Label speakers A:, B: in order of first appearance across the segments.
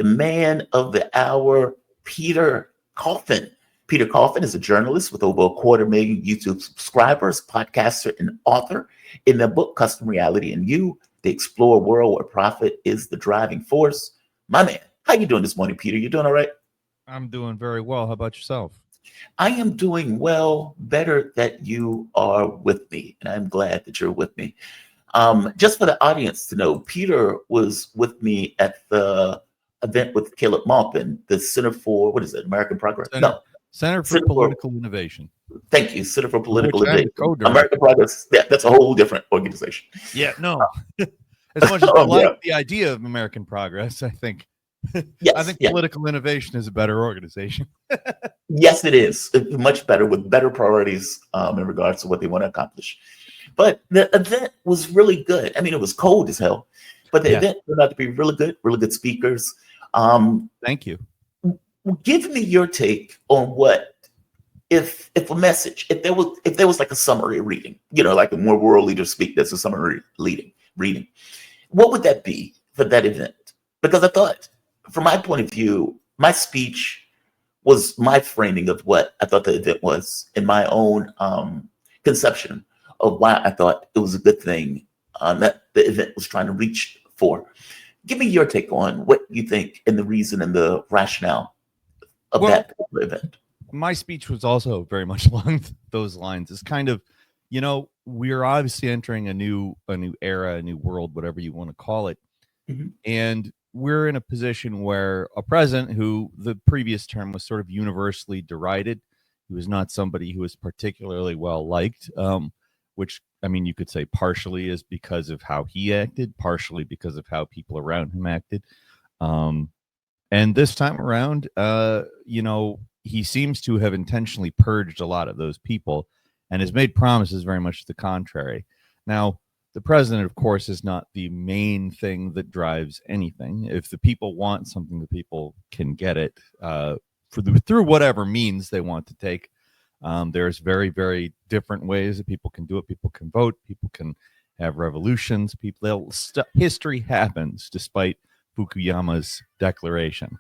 A: the man of the hour, Peter Coffin. Peter Coffin is a journalist with over 250,000 YouTube subscribers, podcaster, and author. In the book Custom Reality and You, they explore a world where profit is the driving force. My man, how you doing this morning, Peter? You doing all right?
B: I'm doing very well. How about yourself?
A: I am doing well, better that you are with me, and I'm glad that you're with me. Just for the audience to know, Peter was with me at the event with Caleb Maupin, the Center for, what is it, American Progress?
B: Center for Political Innovation.
A: Thank you, Center for Political Innovation.
B: American
A: Progress, yeah, that's a whole different organization.
B: Yeah, no. As much as I like the idea of American Progress, I think political innovation is a better organization.
A: Yes, it is. It's much better, with better priorities in regards to what they want to accomplish. But the event was really good. I mean, it was cold as hell, but the event turned out to be really good speakers.
B: Thank you.
A: Give me your take on what, if a message, if there was like a summary reading, like when world leaders speak, there's a summary reading. What would that be for that event? Because I thought, from my point of view, my speech was my framing of what I thought the event was in my own conception of why I thought it was a good thing that the event was trying to reach for. Give me your take on what you think and the reason and the rationale of that particular event.
B: My speech was also very much along those lines. It's kind of, we're obviously entering a new era, a new world, whatever you want to call it. Mm-hmm. And we're in a position where a president who the previous term was sort of universally derided, he was not somebody who was particularly well liked, which, I mean, you could say partially is because of how he acted, partially because of how people around him acted. And this time around, he seems to have intentionally purged a lot of those people and has made promises very much to the contrary. Now, the president, of course, is not the main thing that drives anything. If the people want something, the people can get it through whatever means they want to take. There's very, very different ways that people can do it. People can vote. People can have revolutions. History happens despite Fukuyama's declaration.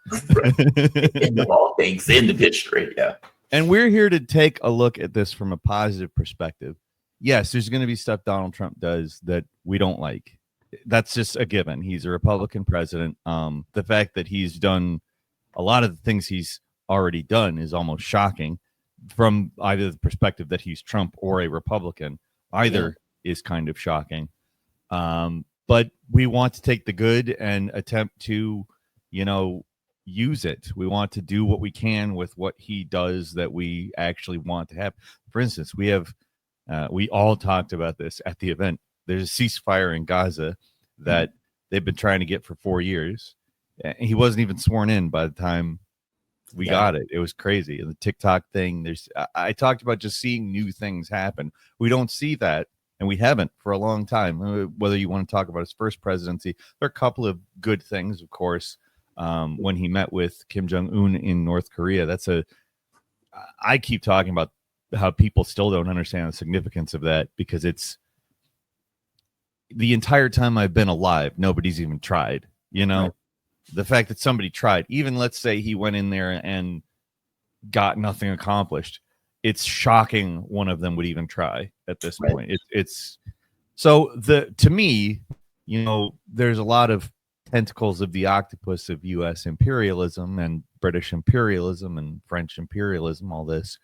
A: End of all things, end of history, yeah.
B: And we're here to take a look at this from a positive perspective. Yes, there's going to be stuff Donald Trump does that we don't like. That's just a given. He's a Republican president. The fact that he's done a lot of the things he's already done is almost shocking from either the perspective that he's Trump or a Republican. Either is kind of shocking. But we want to take the good and attempt to, use it. We want to do what we can with what he does that we actually want to have. For instance, we all talked about this at the event. There's a ceasefire in Gaza that they've been trying to get for 4 years. He wasn't even sworn in by the time we got it. It was crazy. And the TikTok thing, I talked about just seeing new things happen. We don't see that. And we haven't for a long time. Whether you want to talk about his first presidency, there are a couple of good things, of course. When he met with Kim Jong-un in North Korea, I keep talking about how people still don't understand the significance of that, because it's the entire time I've been alive, nobody's even tried. Right. The fact that somebody tried, even let's say he went in there and got nothing accomplished. It's shocking one of them would even try at this point. It's so to me, there's a lot of tentacles of the octopus of U.S. imperialism and British imperialism and French imperialism, all this.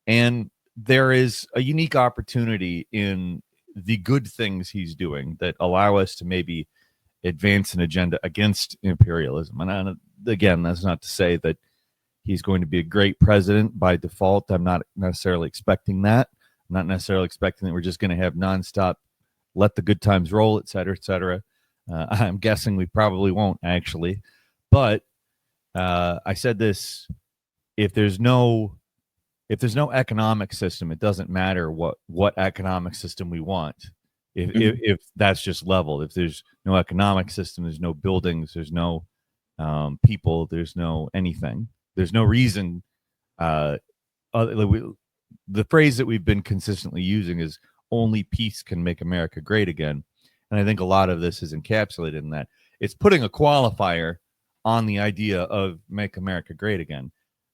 B: And there is a unique opportunity in the good things he's doing that allow us to maybe advance an agenda against imperialism. And again, that's not to say that he's going to be a great president by default. I'm not necessarily expecting that. I'm not necessarily expecting that we're just going to have nonstop, let the good times roll, et cetera, et cetera. I'm guessing we probably won't, actually. But I said this, if there's no economic system, it doesn't matter what economic system we want. If that's just level, if there's no economic system, there's no buildings, there's no people, there's no anything. There's no reason. The phrase that we've been consistently using is only peace can make America great again. And I think a lot of this is encapsulated in that. It's putting a qualifier on the idea of make America great again.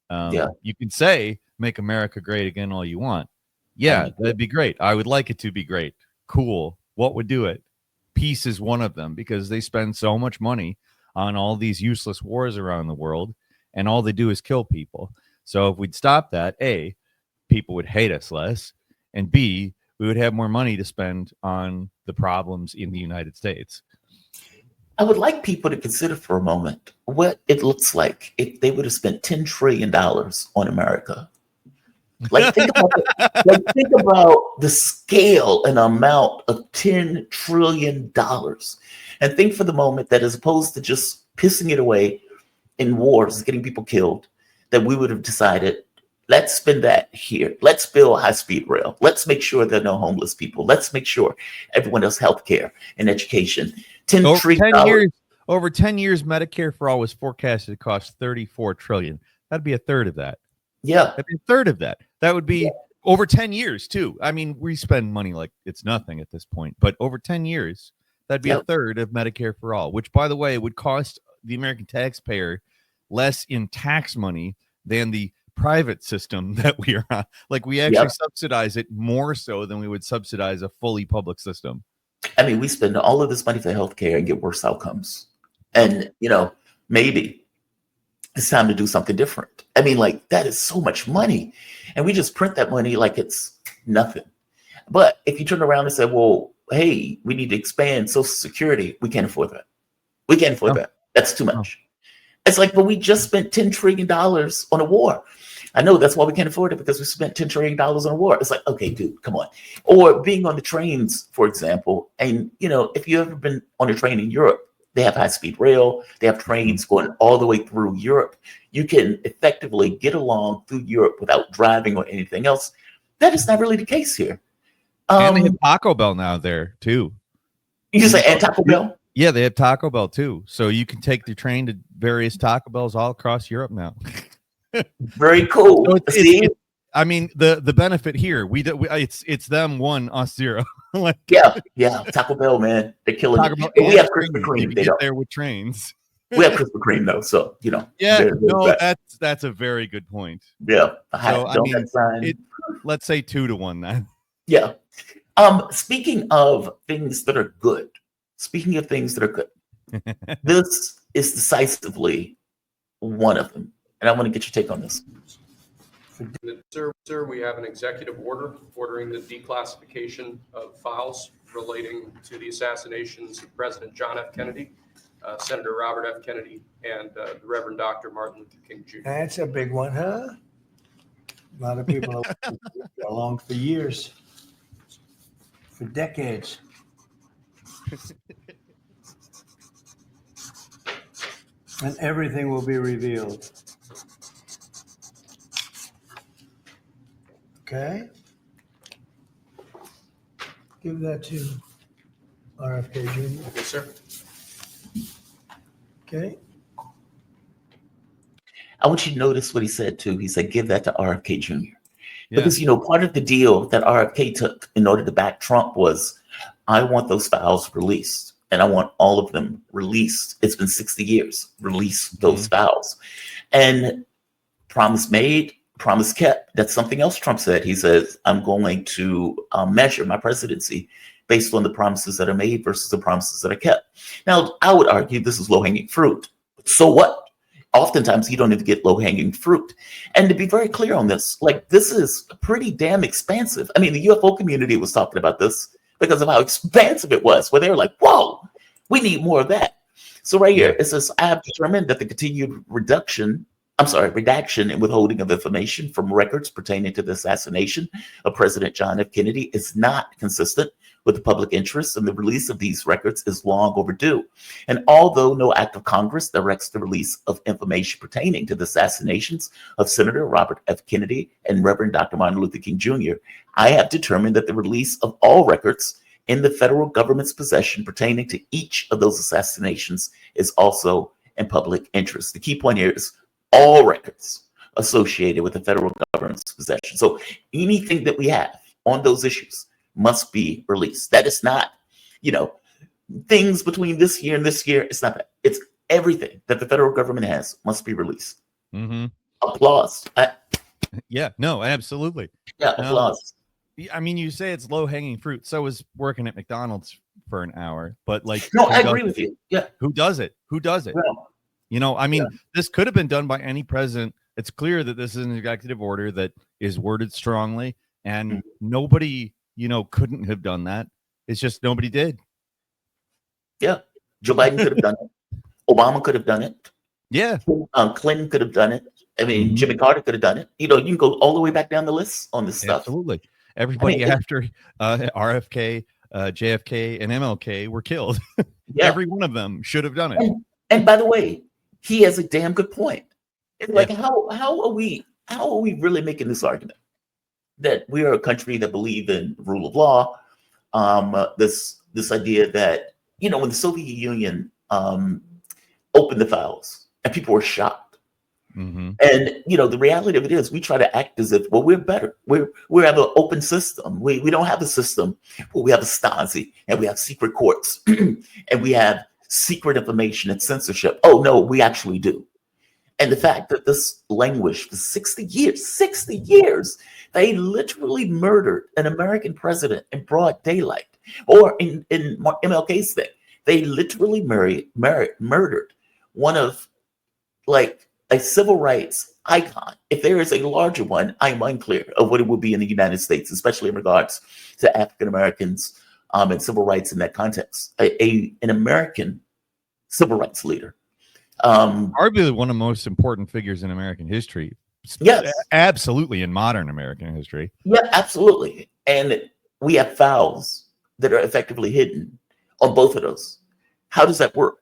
A: Yeah.
B: You can say make America great again all you want. Yeah, that'd be great. I would like it to be great. Cool. What would do it? Peace is one of them, because they spend so much money on all these useless wars around the world, and all they do is kill people. So if we'd stop that, A, people would hate us less, and B, we would have more money to spend on the problems in the United States.
A: I would like people to consider for a moment what it looks like if they would have spent $10 trillion on America. Like think about the scale and amount of $10 trillion, and think for the moment that as opposed to just pissing it away in wars, getting people killed, that we would have decided, let's spend that here. Let's build high-speed rail. Let's make sure there are no homeless people. Let's make sure everyone has health care and education.
B: Over 10 years, Medicare for all was forecasted to cost $34 trillion. That'd be a third of that.
A: Yeah.
B: That'd be a third of that. That would be over 10 years, too. I mean, we spend money like it's nothing at this point, but over 10 years, that'd be a third of Medicare for all, which, by the way, would cost the American taxpayer less in tax money than the private system that we are on. Like, we actually subsidize it more so than we would subsidize a fully public system.
A: I mean, we spend all of this money for healthcare and get worse outcomes. And, maybe it's time to do something different. I mean, like, that is so much money. And we just print that money like it's nothing. But if you turn around and say, well, hey, we need to expand Social Security, we can't afford that. We can't afford that. That's too much. It's like, but we just spent $10 trillion on a war. I know that's why we can't afford it, because we spent $10 trillion on a war. It's like, okay, dude, come on. Or being on the trains, for example. And, if you've ever been on a train in Europe, they have high-speed rail. They have trains going all the way through Europe. You can effectively get along through Europe without driving or anything else. That is not really the case here.
B: And they have Taco Bell now there, too.
A: You just say, and Taco Bell?
B: Yeah, they have Taco Bell, too. So you can take the train to various Taco Bells all across Europe now.
A: Very cool.
B: So I mean, the benefit here, it's them 1, us 0. Like,
A: yeah. Taco Bell, man, they're killing it. We have Krispy Kreme.
B: They get there with trains.
A: We have Krispy Kreme though, so
B: Yeah, no, that's a very good point.
A: Yeah.
B: So I mean, let's say 2-1 then.
A: Yeah. Speaking of things that are good, this is decisively one of them, and I want to get your take on this.
C: Sir, we have an executive order ordering the declassification of files relating to the assassinations of President John F. Kennedy, Senator Robert F. Kennedy, and the Reverend Dr. Martin Luther King Jr.
D: That's a big one, huh? A lot of people have along for years, for decades. And everything will be revealed. Okay. Give that to RFK Jr.
C: Yes, sir.
D: Okay.
A: I want you to notice what he said too. He said, give that to RFK Jr. Because, part of the deal that RFK took in order to back Trump was, I want those files released, and I want all of them released. It's been 60 years. Release those files. And promise made, promise kept. That's something else Trump said. He says, I'm going to measure my presidency based on the promises that are made versus the promises that are kept. Now, I would argue this is low-hanging fruit. So what? Oftentimes, you don't even get low-hanging fruit. And to be very clear on this, like, this is pretty damn expansive. I mean, the UFO community was talking about this because of how expansive it was, where they were like, whoa, we need more of that. So right here, it says, I have determined that the continued redaction and withholding of information from records pertaining to the assassination of President John F. Kennedy is not consistent with the public interest, and the release of these records is long overdue. And although no act of Congress directs the release of information pertaining to the assassinations of Senator Robert F. Kennedy and Reverend Dr. Martin Luther King Jr., I have determined that the release of all records in the federal government's possession pertaining to each of those assassinations is also in public interest. The key point here is all records associated with the federal government's possession. So anything that we have on those issues must be released. That is not, things between this year and this year. It's not that. It's everything that the federal government has must be released.
B: Mm-hmm.
A: Applause.
B: Yeah, no, absolutely.
A: Yeah, applause.
B: I mean, you say it's low hanging fruit. So is working at McDonald's for an hour, but like,
A: No, I agree with you. Yeah.
B: Who does it? Who does it?
A: Yeah.
B: I mean, this could have been done by any president. It's clear that this is an executive order that is worded strongly, and nobody, couldn't have done that. It's just nobody did.
A: Yeah. Joe Biden could have done it. Obama could have done it.
B: Yeah.
A: Clinton could have done it. I mean, Jimmy Carter could have done it. You can go all the way back down the list on this stuff.
B: Absolutely. Everybody after RFK, JFK, and MLK were killed.
A: Yeah.
B: Every one of them should have done it.
A: And by the way, he has a damn good point. It's like, how are we really making this argument that we are a country that believe in rule of law? This idea that when the Soviet Union opened the files and people were shocked.
B: Mm-hmm.
A: And the reality of it is we try to act as if we're better. We have an open system. We don't have a system where we have a Stasi and we have secret courts and we have secret information and censorship. Oh no, we actually do. And the fact that this languished for 60 years, they literally murdered an American president in broad daylight. Or in MLK's thing, they literally murdered one of a civil rights icon. If there is a larger one, I'm unclear of what it will be in the United States, especially in regards to African Americans and civil rights in that context. An American civil rights leader.
B: Arguably one of the most important figures in American history.
A: Yes.
B: Absolutely, in modern American history.
A: Yeah, absolutely. And we have files that are effectively hidden on both of those. How does that work?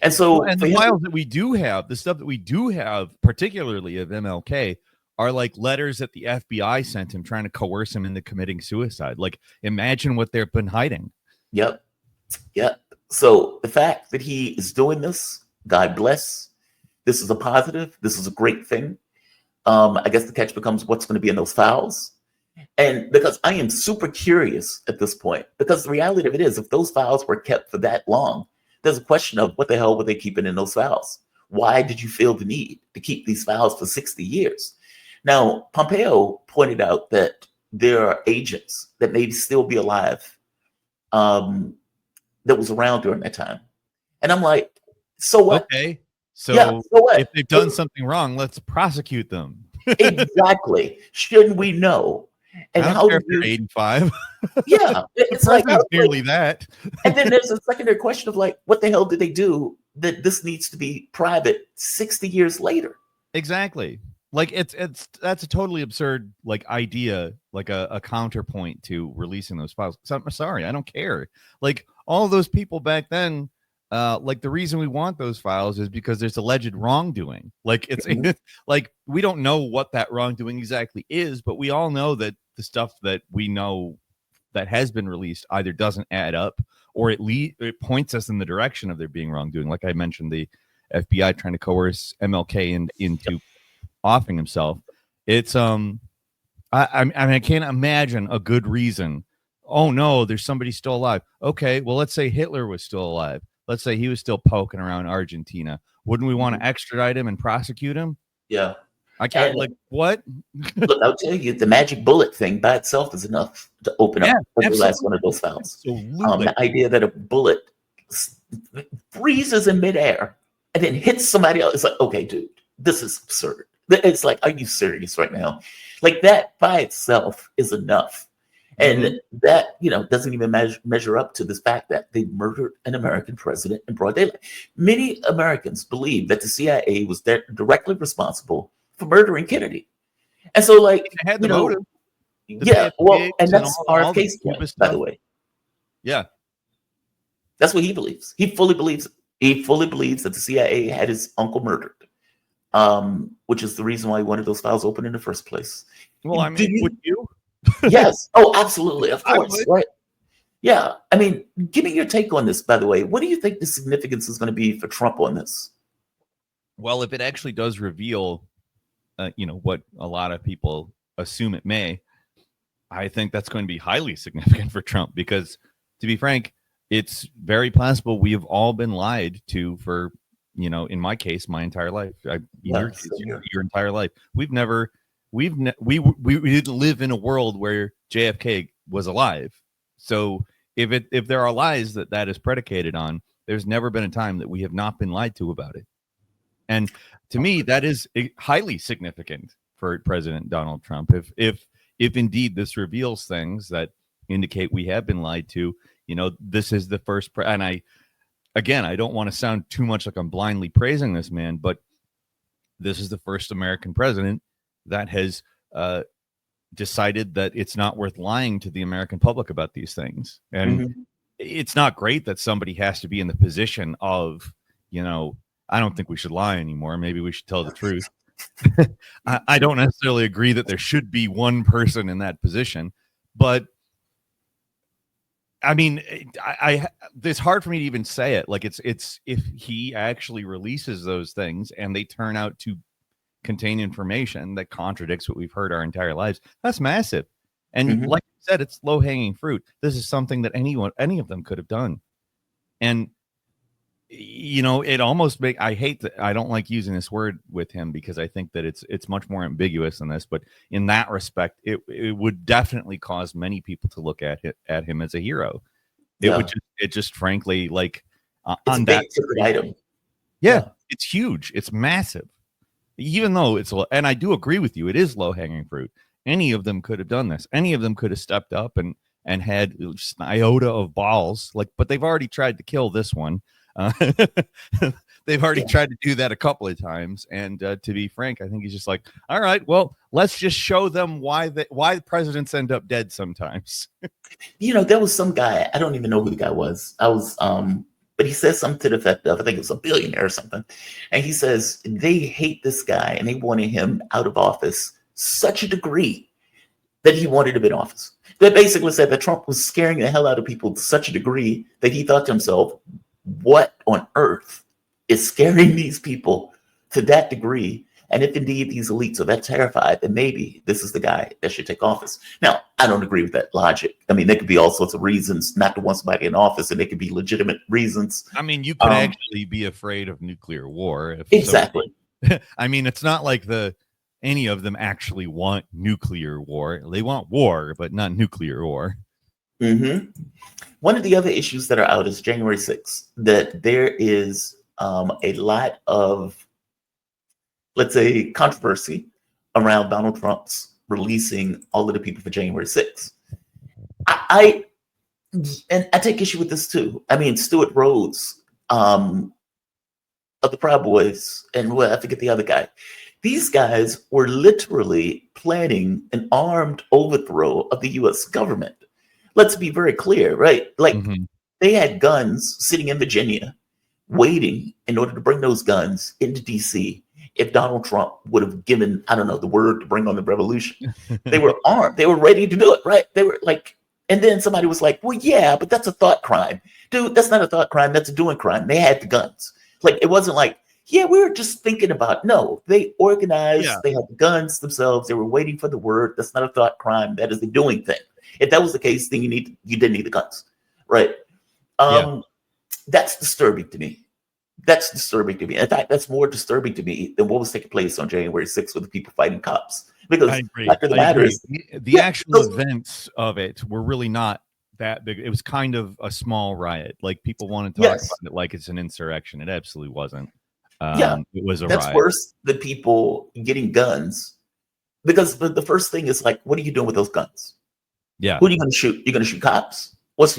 A: And so,
B: and the files that we do have, the stuff that we do have, particularly of MLK, are like letters that the FBI sent him trying to coerce him into committing suicide. Like, imagine what they've been hiding.
A: Yep. So the fact that he is doing this, God bless. This is a positive. This is a great thing. I guess the catch becomes what's going to be in those files. And because I am super curious at this point, because the reality of it is, if those files were kept for that long, there's a question of what the hell were they keeping in those files? Why did you feel the need to keep these files for 60 years? Now, Pompeo pointed out that there are agents that may still be alive that was around during that time. And I'm like, so what?
B: Okay. So,
A: so what?
B: If they've done something wrong, let's prosecute them.
A: Exactly. Shouldn't we know? And how do you
B: 85?
A: Yeah, it's like
B: nearly that.
A: And then there's a secondary question of what the hell did they do that this needs to be private 60 years later?
B: Exactly. Like that's a totally absurd idea, like a counterpoint to releasing those files. So I'm sorry, I don't care. Like all those people back then, the reason we want those files is because there's alleged wrongdoing. Like it's like we don't know what that wrongdoing exactly is, but we all know that the stuff that we know that has been released either doesn't add up or it points us in the direction of there being wrongdoing. Like I mentioned, the FBI trying to coerce MLK into offing himself. It's I can't imagine a good reason. Oh no, there's somebody still alive. Okay, well let's say Hitler was still alive. Let's say he was still poking around Argentina. Wouldn't we want to extradite him and prosecute him?
A: Yeah.
B: I can't what?
A: Look, I'll tell you, the magic bullet thing by itself is enough to open up the last one of those files. The idea that a bullet freezes in midair and then hits somebody else. It's like, okay, dude, this is absurd. It's like, are you serious right now? Like that by itself is enough. And that, doesn't even measure up to this fact that they murdered an American president in broad daylight. Many Americans believe that the CIA was directly responsible for murdering Kennedy. And so,
B: they had the motive.
A: Yeah, well, and that's RFK's point, by the way.
B: Yeah.
A: That's what he believes. He fully believes that the CIA had his uncle murdered, which is the reason why he wanted those files open in the first place.
B: Well, I mean, would you?
A: Yes. Oh, absolutely. Of course. Right. Yeah. I mean, give me your take on this, by the way. What do you think the significance is going to be for Trump on this?
B: Well, if it actually does reveal, what a lot of people assume it may, I think that's going to be highly significant for Trump because, to be frank, it's very possible we have all been lied to for in my case, my entire life. In
A: Yeah,
B: your case,
A: same here.
B: your entire life. We didn't live in a world where JFK was alive. So if there are lies that is predicated on, there's never been a time that we have not been lied to about it. And to me, that is highly significant for President Donald Trump. If indeed this reveals things that indicate we have been lied to, this is the first. And I don't want to sound too much like I'm blindly praising this man, but this is the first American president that has decided that it's not worth lying to the American public about these things. And it's not great that somebody has to be in the position of, I don't think we should lie anymore. Maybe we should tell the truth. I don't necessarily agree that there should be one person in that position, but I mean, it's hard for me to even say it. Like it's if he actually releases those things and they turn out to contain information that contradicts what we've heard our entire lives, that's massive. And like I said, it's low hanging fruit. This is something that any of them could have done. And it almost I hate that I don't like using this word with him because I think that it's much more ambiguous than this. But in that respect, it would definitely cause many people to look at him as a hero. It just frankly
A: It's
B: on
A: a
B: that
A: big ticket item.
B: Yeah, it's huge. It's massive. Even though and I do agree with you, it is low hanging fruit. Any of them could have done this. Any of them could have stepped up and had just an iota of balls. But they've already tried to kill this one. They've already tried to do that a couple of times, and to be frank, I think he's just like, all right, well, let's just show them why presidents end up dead sometimes.
A: There was some guy, I don't even know who the guy was. But he says something to the effect of, I think it was a billionaire or something, and he says they hate this guy and they wanted him out of office such a degree that he wanted him in office. That basically said that Trump was scaring the hell out of people to such a degree that he thought to himself, what on earth is scaring these people to that degree? And if indeed these elites are that terrified, then maybe this is the guy that should take office. Now, I don't agree with that logic. I mean, there could be all sorts of reasons not to want somebody in office, and they could be legitimate reasons.
B: I mean, you could actually be afraid of nuclear war.
A: Exactly.
B: I mean, it's not like any of them actually want nuclear war. They want war, but not nuclear war.
A: One of the other issues that are out is January 6th, that there is a lot of, let's say, controversy around Donald Trump's releasing all of the people for January 6th. I take issue with this too. I mean, Stuart Rhodes of the Proud Boys, and I forget the other guy. These guys were literally planning an armed overthrow of the U.S. government. Let's be very clear, right? They had guns sitting in Virginia waiting in order to bring those guns into D.C. if Donald Trump would have given, I don't know, the word to bring on the revolution. They were armed. They were ready to do it, right? They were and then somebody was like, well, yeah, but that's a thought crime. Dude, that's not a thought crime. That's a doing crime. They had the guns. It wasn't like, yeah, we were just thinking about it. No, they organized. Yeah. They had the guns themselves. They were waiting for the word. That's not a thought crime. That is a doing thing. If that was the case, then you didn't need the guns, right? That's disturbing to me. That's disturbing to me. In fact, that's more disturbing to me than what was taking place on January 6th with the people fighting cops. Because the matter is,
B: the actual events of it were really not that big. It was kind of a small riot. People want to talk about it like it's an insurrection. It absolutely wasn't. It was a riot. That's worse
A: than people getting guns. Because the first thing is what are you doing with those guns?
B: Yeah.
A: Who are you going to shoot? You're going to shoot cops? What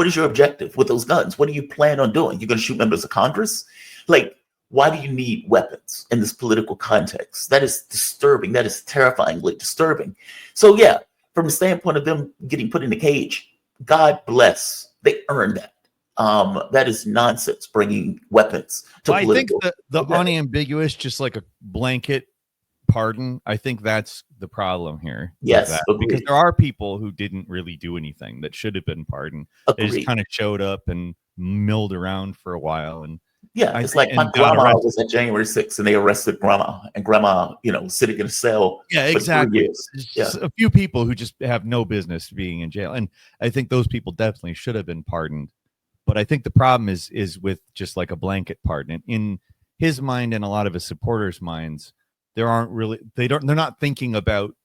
A: is your objective with those guns? What do you plan on doing? You're going to shoot members of Congress? Why do you need weapons in this political context? That is disturbing. That is terrifyingly disturbing. So yeah, from the standpoint of them getting put in the cage, God bless. They earned that. That is nonsense, bringing weapons to political.
B: I think the unambiguous, just like a blanket pardon, I think that's the problem here.
A: Yes,
B: because there are people who didn't really do anything that should have been pardoned. They just kind of showed up and milled around for a while. And
A: it's my grandma was at January 6th and they arrested grandma, and grandma, sitting in a cell.
B: Yeah, exactly. A few people who just have no business being in jail. And I think those people definitely should have been pardoned. But I think the problem is with just a blanket pardon. In his mind and a lot of his supporters' minds, they're not thinking about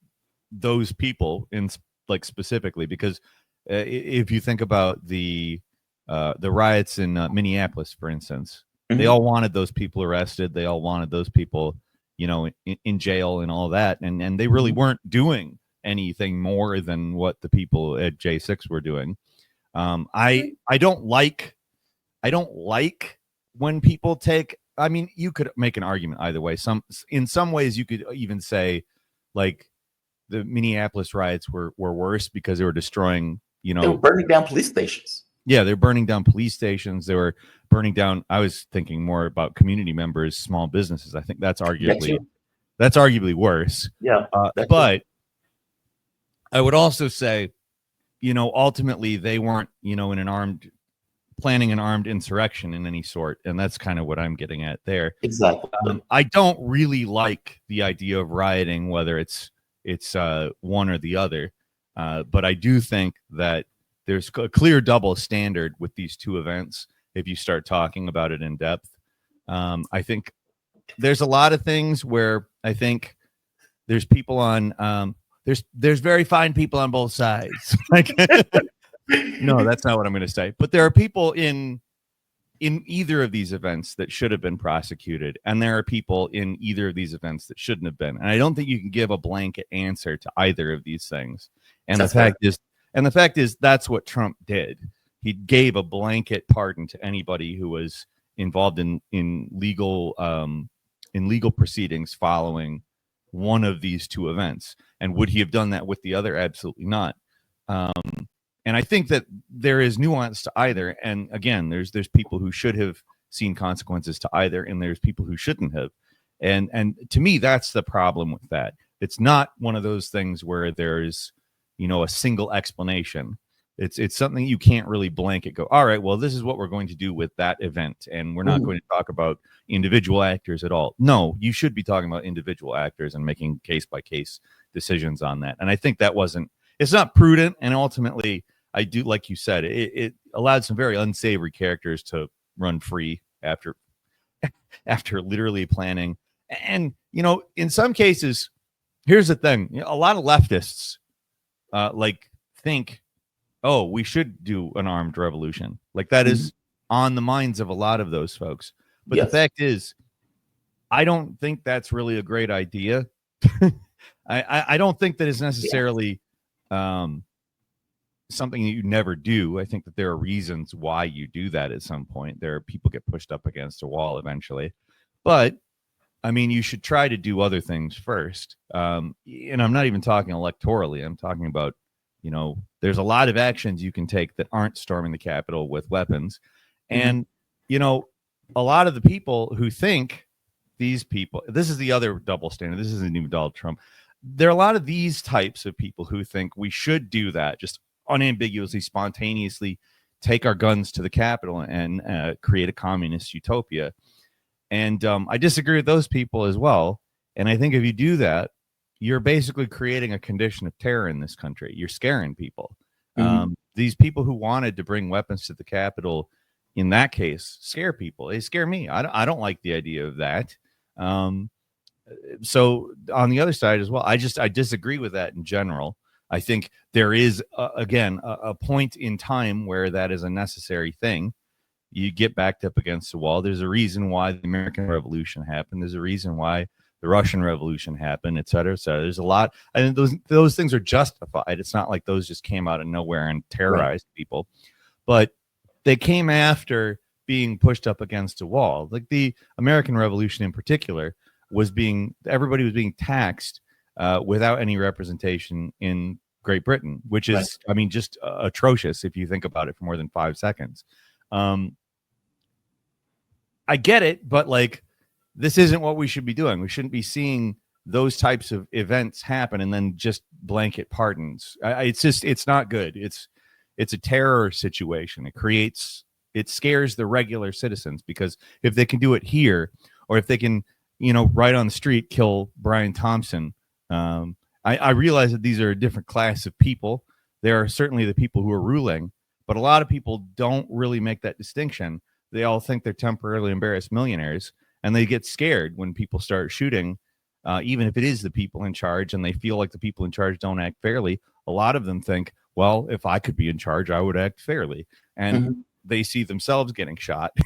B: those people in like specifically, because if you think about the riots in Minneapolis, for instance, they all wanted those people arrested. They all wanted those people, in jail and all that. And they really weren't doing anything more than what the people at J6 were doing. I don't like when people take, I mean, you could make an argument either way. In some ways you could even say like the Minneapolis riots were worse because they were destroying,
A: they were burning down police stations.
B: Yeah, they're burning down police stations. They were burning down. I was thinking more about community members, small businesses. I think that's arguably worse.
A: Yeah,
B: but I would also say, ultimately they weren't, planning an armed insurrection in any sort, and that's kind of what I'm getting at there.
A: Exactly.
B: I don't really like the idea of rioting, whether it's one or the other, but I do think that there's a clear double standard with these two events if you start talking about it in depth. I think there's a lot of things where I think there's people on there's very fine people on both sides. No, that's not what I'm going to say. But there are people in either of these events that should have been prosecuted, and there are people in either of these events that shouldn't have been. And I don't think you can give a blanket answer to either of these things. And the fact is that's what Trump did. He gave a blanket pardon to anybody who was involved in legal proceedings following one of these two events. And would he have done that with the other? Absolutely not. And I think that there is nuance to either. And again, there's people who should have seen consequences to either, and there's people who shouldn't have. And to me, that's the problem with that. It's not one of those things where there's, a single explanation. It's something you can't really blanket go, all right, well, this is what we're going to do with that event, and we're not going to talk about individual actors at all. No, you should be talking about individual actors and making case-by-case decisions on that. And I think it's not prudent, and ultimately, I do, like you said, it allowed some very unsavory characters to run free after literally planning. And, in some cases, here's the thing, a lot of leftists think, oh, we should do an armed revolution. Like that is on the minds of a lot of those folks. But the fact is, I don't think that's really a great idea. I don't think that it's necessarily something that you never do. I think that there are reasons why you do that at some point. There are people get pushed up against a wall eventually. But I mean, you should try to do other things first. And I'm not even talking electorally. I'm talking about, there's a lot of actions you can take that aren't storming the Capitol with weapons. And, a lot of the people who think these people, this is the other double standard. This isn't even Donald Trump. There are a lot of these types of people who think we should do that, just unambiguously, spontaneously take our guns to the Capitol and create a communist utopia. And I disagree with those people as well. And I think if you do that, you're basically creating a condition of terror in this country. You're scaring people. These people who wanted to bring weapons to the Capitol, in that case, scare people. They scare me. I don't like the idea of that. So on the other side as well, I disagree with that in general. I think there is, a point in time where that is a necessary thing. You get backed up against the wall. There's a reason why the American Revolution happened. There's a reason why the Russian Revolution happened, et cetera, et cetera. There's a lot. And those things are justified. It's not like those just came out of nowhere and terrorized people. But they came after being pushed up against a wall. Like the American Revolution in particular everybody was being taxed without any representation in Great Britain, which is, I mean, just atrocious if you think about it for more than 5 seconds. I get it, but this isn't what we should be doing. We shouldn't be seeing those types of events happen and then just blanket pardons. It's not good. It's a terror situation. It scares the regular citizens, because if they can do it here, or if they can, right on the street, kill Brian Thompson. I realize that these are a different class of people. There are certainly the people who are ruling, but a lot of people don't really make that distinction. They all think they're temporarily embarrassed millionaires. and they get scared when people start shooting, even if it is the people in charge, and they feel like the people in charge don't act fairly. A lot of them think, well, if I could be in charge, I would act fairly, and they see themselves getting shot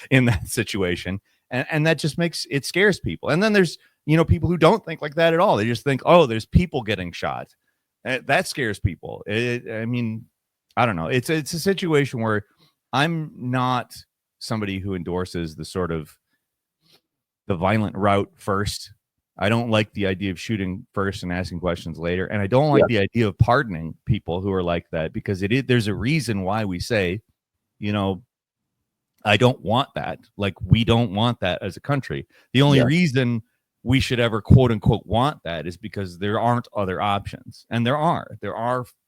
B: in that situation, and that just scares people. And then there's people who don't think like that at all. They just think, oh, there's people getting shot. That scares people. I mean, I don't know. It's a situation where I'm not somebody who endorses the violent route first. I don't like the idea of shooting first and asking questions later. And I don't like the idea of pardoning people who are like that, because there's a reason why we say, I don't want that. Like, we don't want that as a country. The only reason we should ever quote unquote want that is because there aren't other options. And there are,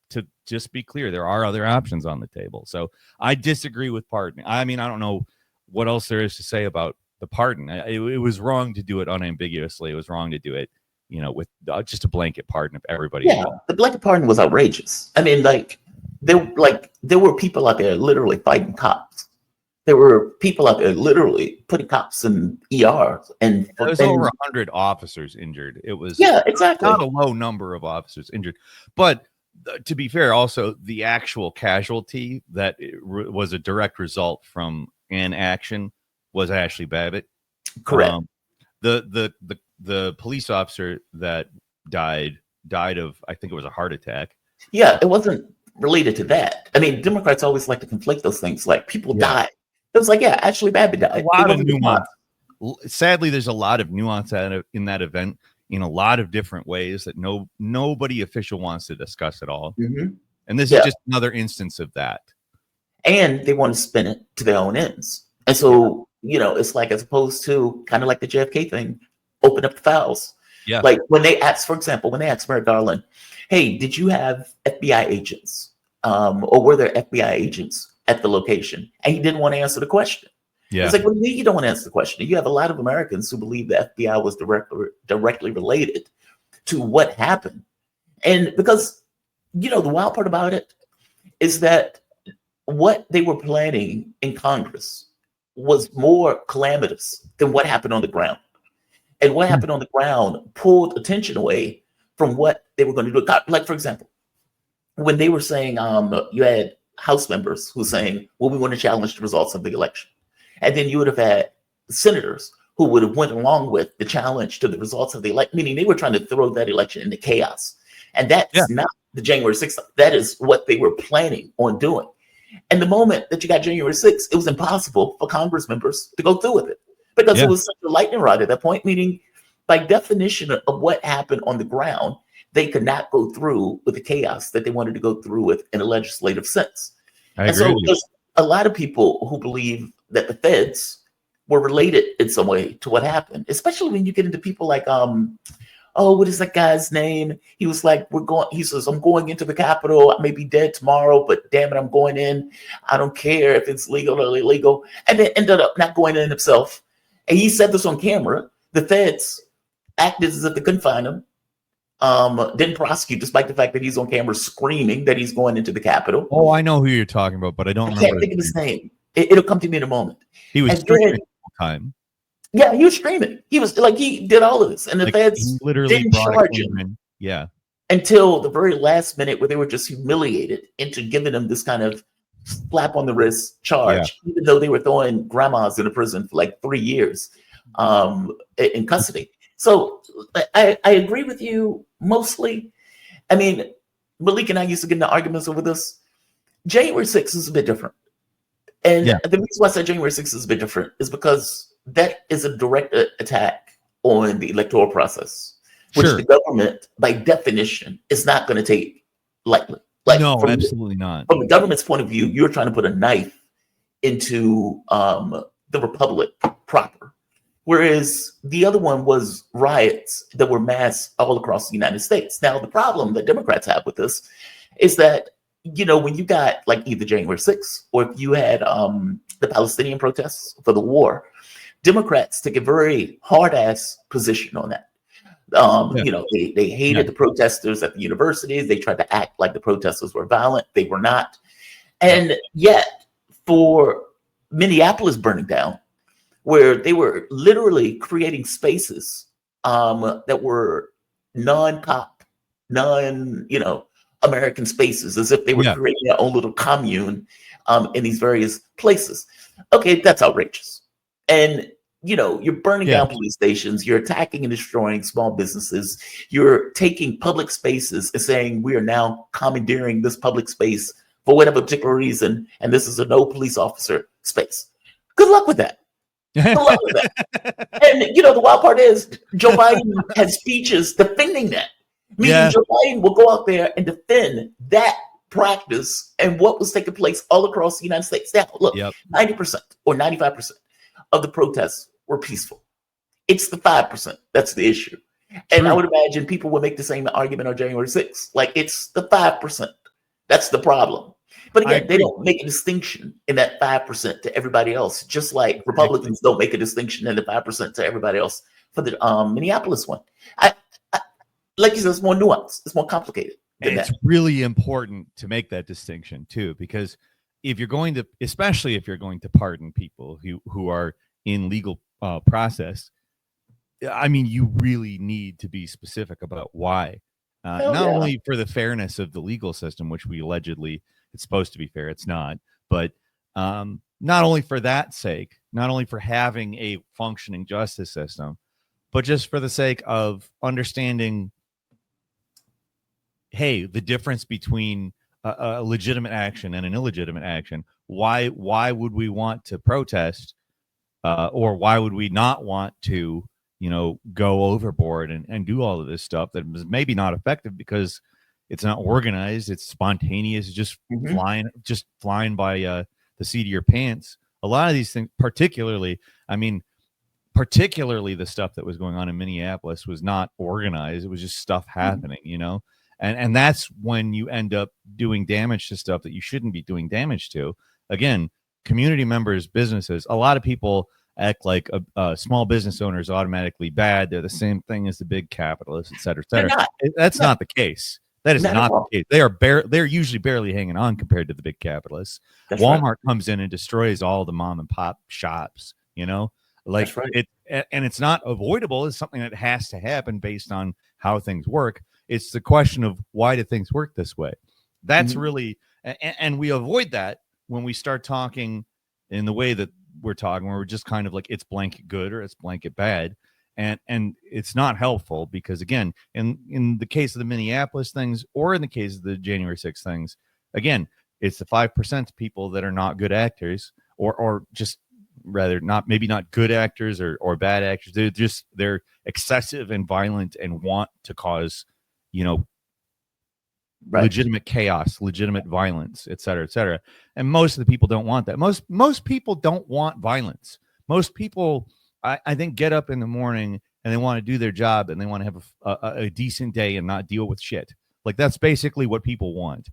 B: to just be clear, there are other options on the table. So I disagree with pardoning. I mean, I don't know what else there is to say about the pardon. It was wrong to do it unambiguously. It was wrong to do it, with just a blanket pardon of everybody.
A: Yeah, the blanket pardon was outrageous. I mean, there were people out there literally fighting cops. There were people out there literally putting cops in ER, and
B: there was over 100 officers injured. It was
A: exactly
B: not a low number of officers injured, but to be fair, also the actual casualty that was a direct result from an action was Ashley Babbitt.
A: Correct.
B: The police officer that died of, I think it was a heart attack.
A: Yeah, it wasn't related to that. I mean, Democrats always like to conflate those things. Like, people died. It was like, Ashley Babbitt died.
B: A lot of nuance. Sadly, there's a lot of nuance in that event in a lot of different ways that nobody official wants to discuss at all. And this is just another instance of that. And
A: they want to spin it to their own ends. And so, it's like, as opposed to kind of like the JFK thing, open up the files. Yeah. Like when they asked, for example, Merrick Garland, hey, did you have FBI agents? Or were there FBI agents at the location? And he didn't want to answer the question. Yeah. It's like, what do you mean you don't want to answer the question? You have a lot of Americans who believe the FBI was directly related to what happened. And because, the wild part about it is that what they were planning in Congress was more calamitous than what happened on the ground. And what happened on the ground pulled attention away from what they were going to do. Like, for example, when they were saying, you had House members who were saying, well, we want to challenge the results of the election. And then you would have had senators who would have went along with the challenge to the results of the election, meaning they were trying to throw that election into chaos. And that's not the January 6th. That is what they were planning on doing. And the moment that you got January 6th, it was impossible for Congress members to go through with it, because it was such a lightning rod at that point, meaning by definition of what happened on the ground, they could not go through with the chaos that they wanted to go through with in a legislative sense. And so there's a lot of people who believe that the feds were related in some way to what happened, especially when you get into people like, what is that guy's name? He was like, he says, I'm going into the Capitol. I may be dead tomorrow, but damn it, I'm going in. I don't care if it's legal or illegal. And then ended up not going in himself. And he said this on camera. The feds acted as if they couldn't find him. Didn't prosecute, despite the fact that he's on camera screaming that he's going into the Capitol.
B: Oh, I know who you're talking about, but I don't remember.
A: I can't think of his name. It'll come to me in a moment.
B: He was streaming all the time.
A: Yeah, he was streaming. He was like, he did all of this, and the feds
B: literally
A: didn't charge him.
B: Yeah,
A: until the very last minute, where they were just humiliated into giving him this kind of slap on the wrist charge, even though they were throwing grandmas in a prison for like 3 years in custody. So I agree with you mostly. I mean, Malik and I used to get into arguments over this. January 6th is a bit different. And the reason why I said January 6th is a bit different is because that is a direct attack on the electoral process, which the government, by definition, is not going to take lightly. Like,
B: no, absolutely not.
A: From the government's point of view, you're trying to put a knife into the republic proper. Whereas the other one was riots that were mass all across the United States. Now, the problem that Democrats have with this is that, when you got like either January 6th or if you had the Palestinian protests for the war, Democrats took a very hard-ass position on that. They hated the protesters at the universities. They tried to act like the protesters were violent. They were not. And yet, for Minneapolis burning down, where they were literally creating spaces that were non-cop, American spaces, as if they were
B: Yeah.
A: creating their own little commune in these various places. Okay, that's outrageous. And you're burning
B: Yeah.
A: down police stations, you're attacking and destroying small businesses, you're taking public spaces and saying we are now commandeering this public space for whatever particular reason, and this is a no police officer space. Good luck with that. Good luck with that. And the wild part is Joe Biden has speeches defending that. Meaning
B: Yeah.
A: Joe Biden will go out there and defend that practice and what was taking place all across the United States. Now, look,
B: Yep.
A: 90% or 95% of the protests were peaceful. It's the 5% that's the issue. And
B: True.
A: I would imagine people would make the same argument on January 6th. Like, it's the 5%. That's the problem. But again, they don't make a distinction in that 5% to everybody else, just like Republicans don't make a distinction in the 5% to everybody else for the Minneapolis one. Like you said, it's more nuanced. It's more complicated.
B: And it's really important to make that distinction too, because if you're going to, especially if you're going to pardon people who are in legal process, I mean, you really need to be specific about why. Not only for the fairness of the legal system, which we allegedly it's supposed to be fair, it's not, but not only for that sake, not only for having a functioning justice system, but just for the sake of understanding, hey, the difference between a legitimate action and an illegitimate action. Why would we want to protest, or why would we not want to, go overboard and do all of this stuff that is maybe not effective because it's not organized, it's spontaneous, just flying by the seat of your pants. A lot of these things, particularly the stuff that was going on in Minneapolis was not organized. It was just stuff happening, and that's when you end up doing damage to stuff that you shouldn't be doing damage to. Again, community members, businesses, a lot of people act like a small business owner is automatically bad. They're the same thing as the big capitalists, et cetera, et cetera. That's not the case. That is not the case. They're usually barely hanging on compared to the big capitalists. That's Walmart comes in and destroys all the mom and pop shops, like it, and it's not avoidable. It's something that has to happen based on how things work. It's the question of why do things work this way? That's really, and we avoid that when we start talking in the way that we're talking, where we're just kind of like it's blanket good or it's blanket bad. And it's not helpful because, again, in the case of the Minneapolis things or in the case of the January 6th things, again, it's the 5% people that are not good actors or just rather maybe not good actors or bad actors. They're excessive and violent and want to cause, legitimate chaos, legitimate violence, et cetera, et cetera. And most of the people don't want that. Most people don't want violence. Most people, I think, get up in the morning and they want to do their job and they want to have a decent day and not deal with shit. Like that's basically what people want.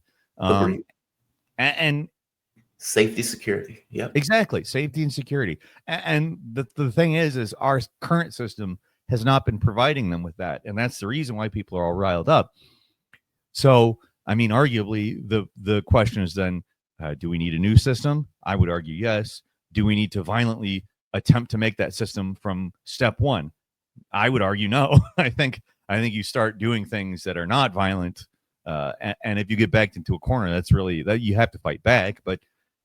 B: And
A: safety, security. Yeah,
B: exactly. Safety and security. And the thing is our current system has not been providing them with that. And that's the reason why people are all riled up. So, I mean, arguably the question is then, do we need a new system? I would argue yes. Do we need to violently attempt to make that system from step one? I would argue no. I think you start doing things that are not violent, and if you get backed into a corner, that's really that you have to fight back. But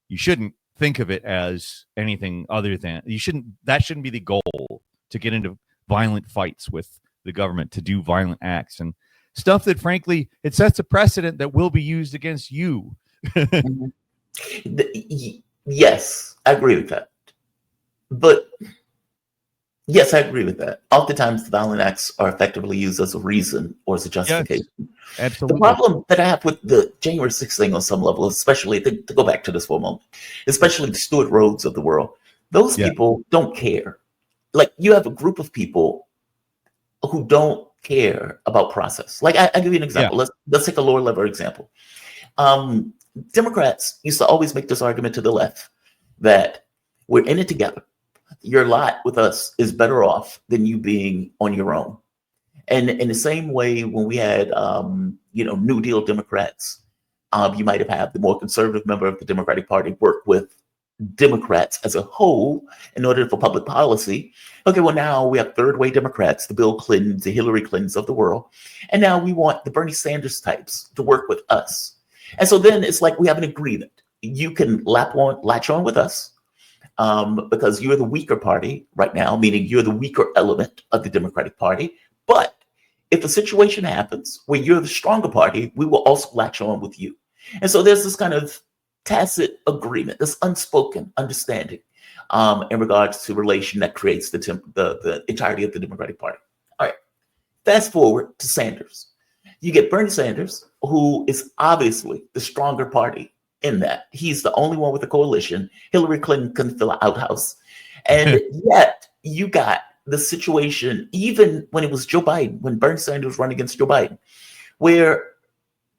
B: you shouldn't think of it as anything other than that shouldn't be the goal, to get into violent fights with the government, to do violent acts and stuff that, frankly, it sets a precedent that will be used against you.
A: Yes, I agree with that. But yes, I agree with that. Oftentimes, the violent acts are effectively used as a reason or as a justification.
B: Yes, absolutely.
A: The problem that I have with the January 6th thing on some level, especially to go back to this for a moment, especially the Stuart Rhodes of the world, those people don't care. Like, you have a group of people who don't care about process. Like, I'll give you an example. Let's take a lower level example. Democrats used to always make this argument to the left that we're in it together. Your lot with us is better off than you being on your own. And in the same way, when we had, New Deal Democrats, you might have had the more conservative member of the Democratic Party work with Democrats as a whole in order for public policy. Okay, well, now we have third way Democrats, the Bill Clintons, the Hillary Clintons of the world. And now we want the Bernie Sanders types to work with us. And so then it's like we have an agreement. You can latch on with us because you're the weaker party right now, meaning you're the weaker element of the Democratic Party. But if a situation happens where you're the stronger party, we will also latch on with you. And so there's this kind of tacit agreement, this unspoken understanding in regards to relation that creates the entirety of the Democratic Party. All right, fast forward to Sanders. You get Bernie Sanders, who is obviously the stronger party in that. He's the only one with a coalition. Hillary Clinton couldn't fill an outhouse. And yet you got the situation, even when it was Joe Biden, when Bernie Sanders was running against Joe Biden, where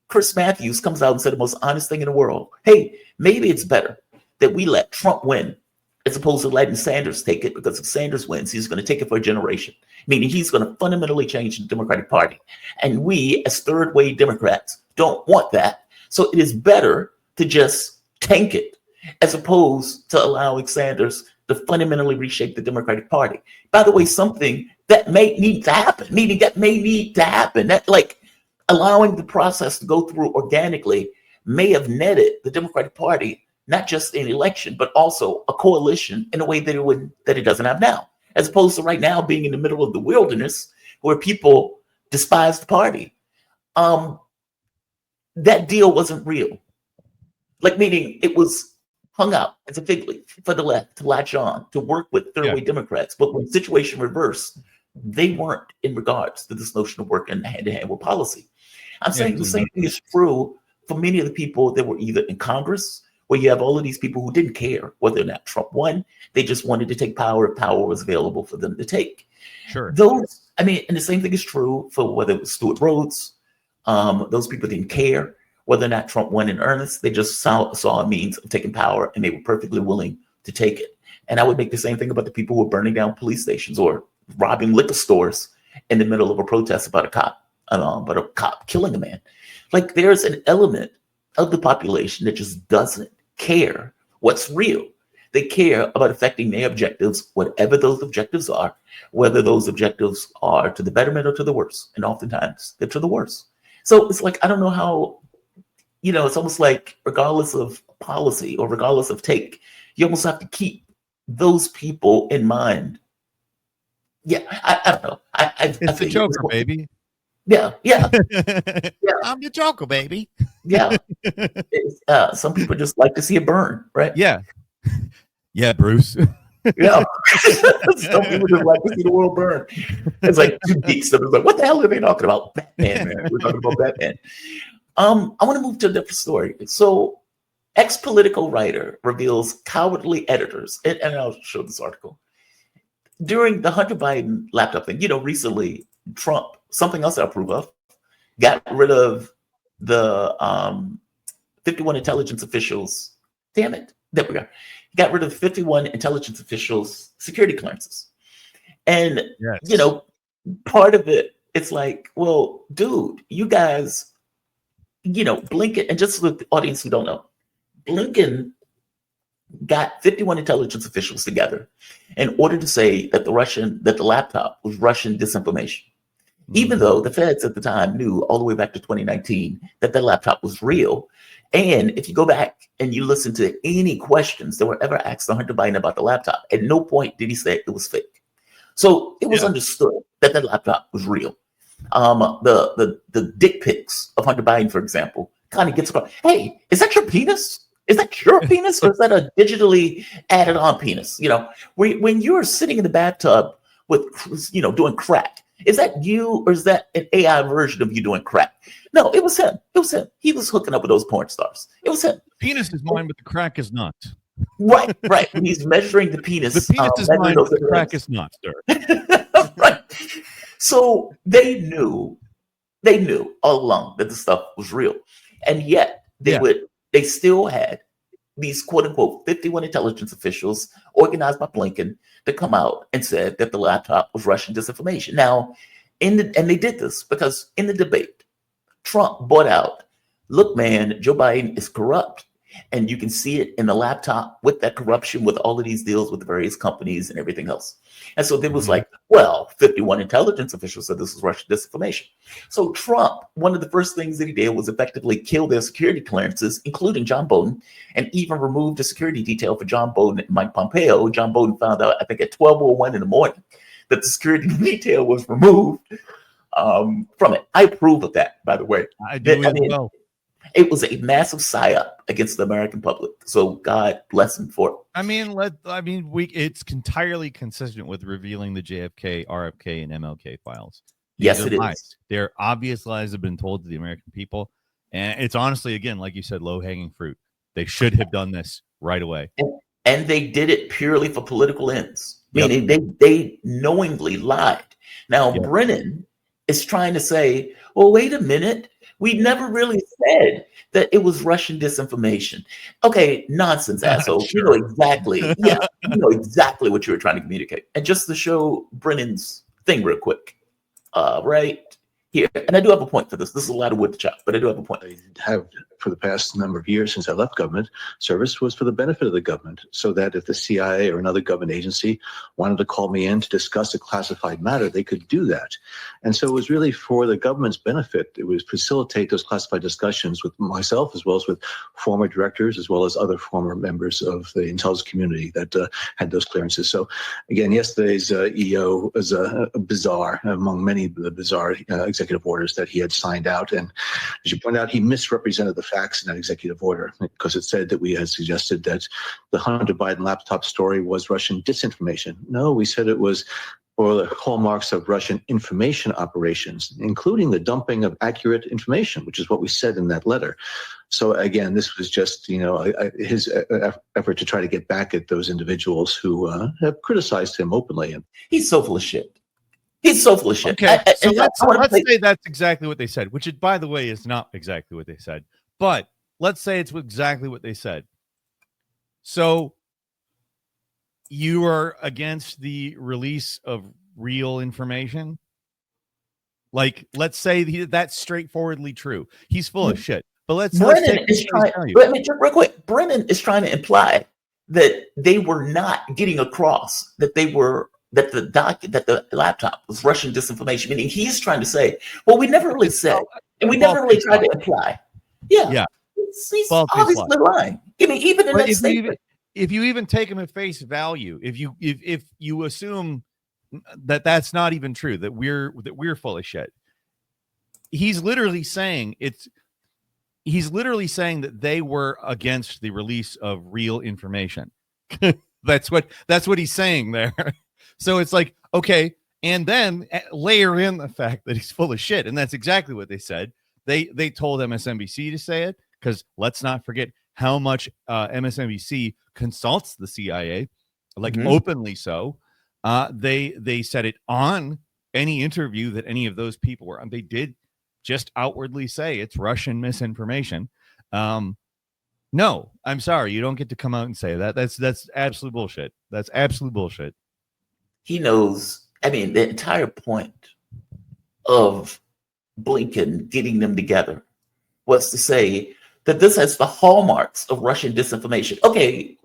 A: Chris Matthews comes out and said the most honest thing in the world. Hey, maybe it's better that we let Trump win as opposed to letting Sanders take it, because if Sanders wins, he's going to take it for a generation, meaning he's going to fundamentally change the Democratic Party. And we, as third wave Democrats, don't want that. So it is better to just tank it as opposed to allowing Sanders to fundamentally reshape the Democratic Party. By the way, something that may need to happen, meaning that may need to happen, that like allowing the process to go through organically may have netted the Democratic Party not just an election, but also a coalition in a way that it doesn't have now, as opposed to right now being in the middle of the wilderness where people despise the party. That deal wasn't real. Like, meaning it was hung out as a fig leaf for the left to latch on, to work with third-way Democrats. But when the situation reversed, they weren't in regards to this notion of working hand-in-hand with policy. I'm saying the same thing is true for many of the people that were either in Congress, where you have all of these people who didn't care whether or not Trump won. They just wanted to take power if power was available for them to take.
B: Sure.
A: And the same thing is true for whether it was Stuart Rhodes. Those people didn't care whether or not Trump won in earnest. They just saw a means of taking power, and they were perfectly willing to take it. And I would make the same thing about the people who were burning down police stations or robbing liquor stores in the middle of a protest about a cop killing a man. Like, there's an element of the population that just doesn't care what's real. They care about affecting their objectives, whatever those objectives are, whether those objectives are to the betterment or to the worse. And oftentimes they're to the worse. So it's like, I don't know how, it's almost like regardless of policy or regardless of take, you almost have to keep those people in mind. Yeah, I don't know.
B: It's the Joker, baby.
A: Yeah.
B: I'm the Joker, baby.
A: Yeah. Some people just like to see it burn, right?
B: Yeah. Yeah, Bruce.
A: Yeah. Some people just like to see the world burn. It's like two geeks. It's like, what the hell are they talking about? Batman, man. We're talking about Batman. I want to move to a different story. So, ex-political writer reveals cowardly editors, and I'll show this article. During the Hunter Biden laptop thing, recently Trump, something else I approve of, got rid of the 51 intelligence officials. Damn it. There we go. He got rid of 51 intelligence officials' security clearances. And, part of it, it's like, well, dude, you guys, Blinken, and just for the audience who don't know, Blinken got 51 intelligence officials together in order to say that the laptop was Russian disinformation. Even though the feds at the time knew all the way back to 2019 that the laptop was real. And if you go back and you listen to any questions that were ever asked to Hunter Biden about the laptop, at no point did he say it was fake. So it was understood that the laptop was real. The dick pics of Hunter Biden, for example, kind of gets across. Hey, is that your penis? Is that your penis, or is that a digitally added on penis? When you're sitting in the bathtub with, doing crack, is that you, or is that an AI version of you doing crack? No, it was him. It was him. He was hooking up with those porn stars. It was him.
B: Penis is mine, but the crack is not.
A: Right. When he's measuring the penis.
B: The penis is mine, but the crack is not, sir.
A: Right. So they knew all along that the stuff was real. And yet they still had these quote unquote 51 intelligence officials organized by Blinken to come out and said that the laptop was Russian disinformation. Now, and they did this because in the debate, Trump brought out, look, man, Joe Biden is corrupt. And you can see it in the laptop with that corruption, with all of these deals with the various companies and everything else. And so there was like, well, 51 intelligence officials said this was Russian disinformation. So Trump, one of the first things that he did was effectively kill their security clearances, including John Bolton, and even removed the security detail for John Bolton and Mike Pompeo. John Bolton found out, I think, at 12:01 in the morning that the security detail was removed from it. I approve of that, by the way.
B: I do as well.
A: It was a massive psyop against the American public. So God bless him for it.
B: It's entirely consistent with revealing the JFK, RFK, and MLK files.
A: Yes, it is.
B: They're obvious lies have been told to the American people. And it's honestly, again, like you said, low-hanging fruit. They should have done this right away.
A: And they did it purely for political ends. Meaning they knowingly lied. Now, Brennan is trying to say, well, wait a minute. We never really said that it was Russian disinformation. Okay, nonsense, asshole.
B: Sure.
A: You know exactly. Yeah, you know exactly what you were trying to communicate. And just to show Brennan's thing real quick, right here. And I do have a point for this. This is a lot of wood to chop, but I do have a point.
E: I have for the past number of years since I left government service was for the benefit of the government, so that if the CIA or another government agency wanted to call me in to discuss a classified matter, they could do that. And so it was really for the government's benefit. It was facilitate those classified discussions with myself, as well as with former directors, as well as other former members of the intelligence community that had those clearances. So again, yesterday's EO was bizarre, among many of the bizarre executive orders that he had signed out. And as you point out, he misrepresented the facts in that executive order, because it said that we had suggested that the Hunter Biden laptop story was Russian disinformation. No, we said it was for the hallmarks of Russian information operations, including the dumping of accurate information, which is what we said in that letter. So again, this was just, his effort to try to get back at those individuals who have criticized him openly. And
A: he's so full of shit. He's so full of shit.
B: Okay, so let's say that's exactly what they said, which, by the way, is not exactly what they said. But let's say it's exactly what they said. So you are against the release of real information? Like, let's say that's straightforwardly true. He's full of shit. But let's real quick. Brennan is trying to imply
A: that they were not getting across that the laptop was Russian disinformation. Meaning he's trying to say, well, we never really said, and we never really tried to imply. Yeah. He's obviously lying. I mean, even in that statement.
B: If you even take him at face value, if you assume that that's not even true, that we're full of shit, he's literally saying that they were against the release of real information. That's what he's saying there. So it's like, okay, and then layer in the fact that he's full of shit, and that's exactly what they said. They told MSNBC to say it, because let's not forget how much MSNBC consults the CIA, like openly so. They said it on any interview that any of those people were on. They did just outwardly say it's Russian misinformation. No, I'm sorry, you don't get to come out and say that. That's absolute bullshit. That's absolute bullshit.
A: He knows. I mean, the entire point of Blinken getting them together was to say that this has the hallmarks of Russian disinformation. Okay,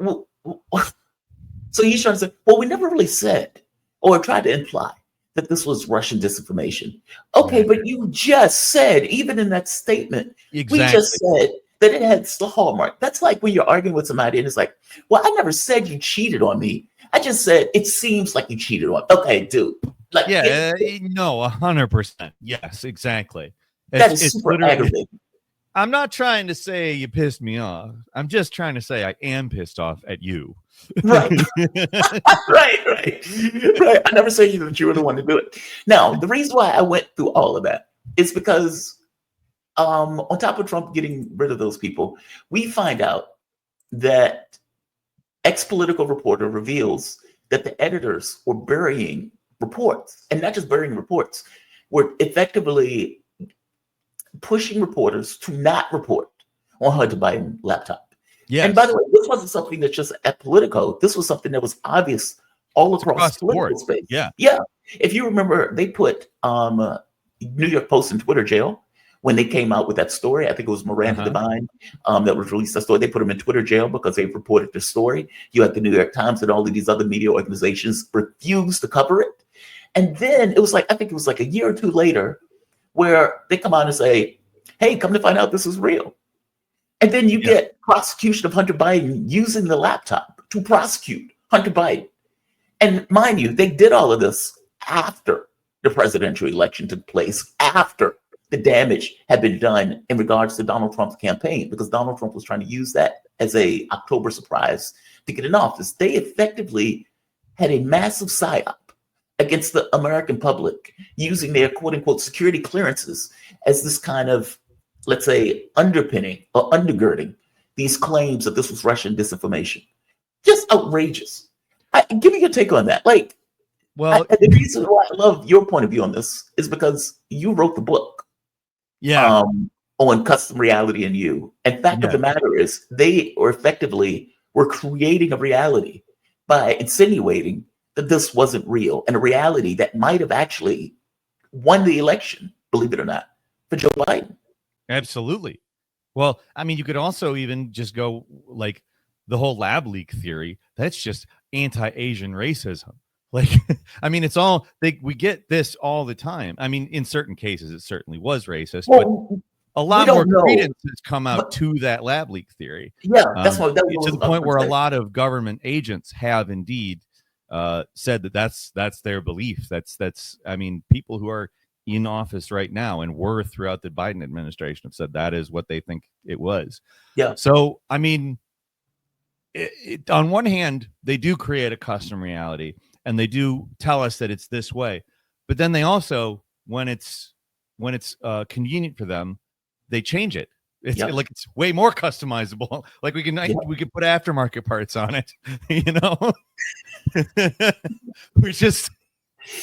A: so he's trying to say, well, we never really said or tried to imply that this was Russian disinformation. Okay, but you just said, even in that statement, we just said that it had the hallmark. That's like when you're arguing with somebody and it's like, well, I never said you cheated on me. I just said it seems like you cheated on. Okay, dude. Like,
B: no, 100%. Yes, exactly.
A: That is super aggravating.
B: I'm not trying to say you pissed me off. I'm just trying to say I am pissed off at you.
A: Right. right. I never said that you were the one to do it. Now, the reason why I went through all of that is because on top of Trump getting rid of those people, we find out that ex-political reporter reveals that the editors were burying reports, and not just burying reports, were effectively pushing reporters to not report on Hunter Biden laptop. Yes. And by the way, this wasn't something that's just at Politico. This was something that was obvious all across political space.
B: Yeah.
A: If you remember, they put New York Post in Twitter jail when they came out with that story. I think it was Miranda Devine that was released that story. They put him in Twitter jail because they reported the story. You had the New York Times and all of these other media organizations refused to cover it. And then it was like, I think it was like a year or two later where they come out and say, hey, come to find out this is real. And then you get prosecution of Hunter Biden using the laptop to prosecute Hunter Biden. And mind you, they did all of this after the presidential election took place, after the damage had been done in regards to Donald Trump's campaign, because Donald Trump was trying to use that as a October surprise to get in office. They effectively had a massive psyop against the American public using their quote unquote security clearances as this kind of, let's say, underpinning or undergirding these claims that this was Russian disinformation. Just outrageous. Give me your take on that. Like,
B: well,
A: the reason why I love your point of view on this is because you wrote the book. On custom reality and you. And fact of the matter is, they were creating a reality by insinuating that this wasn't real, and a reality that might have actually won the election, believe it or not, for Joe Biden.
B: Absolutely. Well, I mean, you could also even just go like the whole lab leak theory. That's just anti-Asian racism. Like, I mean, it's all we get this all the time. I mean, in certain cases, it certainly was racist, but a lot more credence has come out to that lab leak theory.
A: Yeah, that's what
B: to the point where a lot of government agents have indeed said that that's their belief. That's I mean, people who are in office right now and were throughout the Biden administration have said that is what they think it was.
A: Yeah.
B: So, I mean, on one hand, they do create a custom reality and they do tell us that it's this way, but then they also, when it's convenient for them, they change it. It's like it's way more customizable. Like we can put aftermarket parts on it, you know.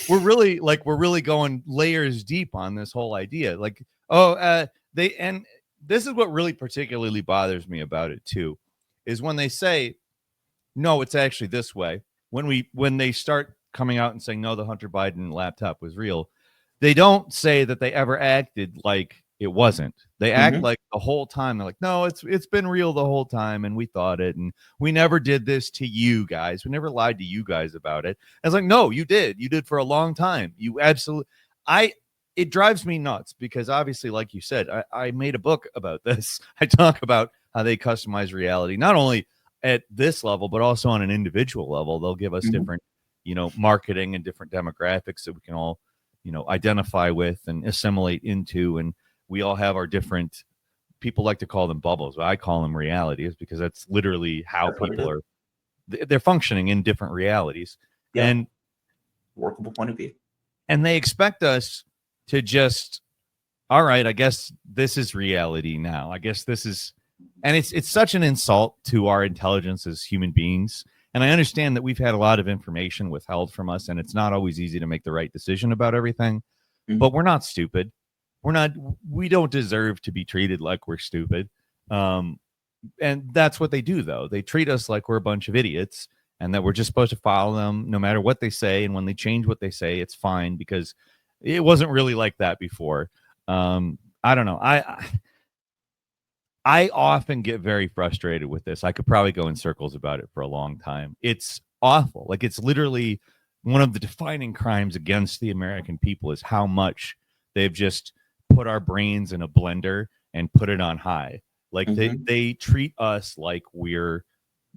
B: we're really going layers deep on this whole idea. Like, and this is what really particularly bothers me about it too, is when they say, no, it's actually this way. When they start coming out and saying, no, the Hunter Biden laptop was real, they don't say that they ever acted like it wasn't. They act like the whole time they're like, no, it's been real the whole time, and we thought it, and we never did this to you guys. We never lied to you guys about it. I was like, no, you did. You did for a long time. You absolutely. It drives me nuts because obviously, like you said, I made a book about this. I talk about how they customize reality, not only at this level, but also on an individual level. They'll give us different, marketing and different demographics that we can all, identify with and assimilate into. And we all have our different, people like to call them bubbles, but I call them realities because that's literally how people are, they're functioning in different realities.
A: Yeah.
B: And
A: workable point of view.
B: And they expect us to just, all right, I guess this is reality now. I guess this is, and it's such an insult to our intelligence as human beings. And I understand that we've had a lot of information withheld from us, and it's not always easy to make the right decision about everything, but we're not stupid. We don't deserve to be treated like we're stupid. And that's what they do, though. They treat us like we're a bunch of idiots and that we're just supposed to follow them no matter what they say. And when they change what they say, it's fine because it wasn't really like that before. I don't know. I often get very frustrated with this. I could probably go in circles about it for a long time. It's awful. Like, it's literally one of the defining crimes against the American people is how much they've just put our brains in a blender and put it on high. Like they treat us like we're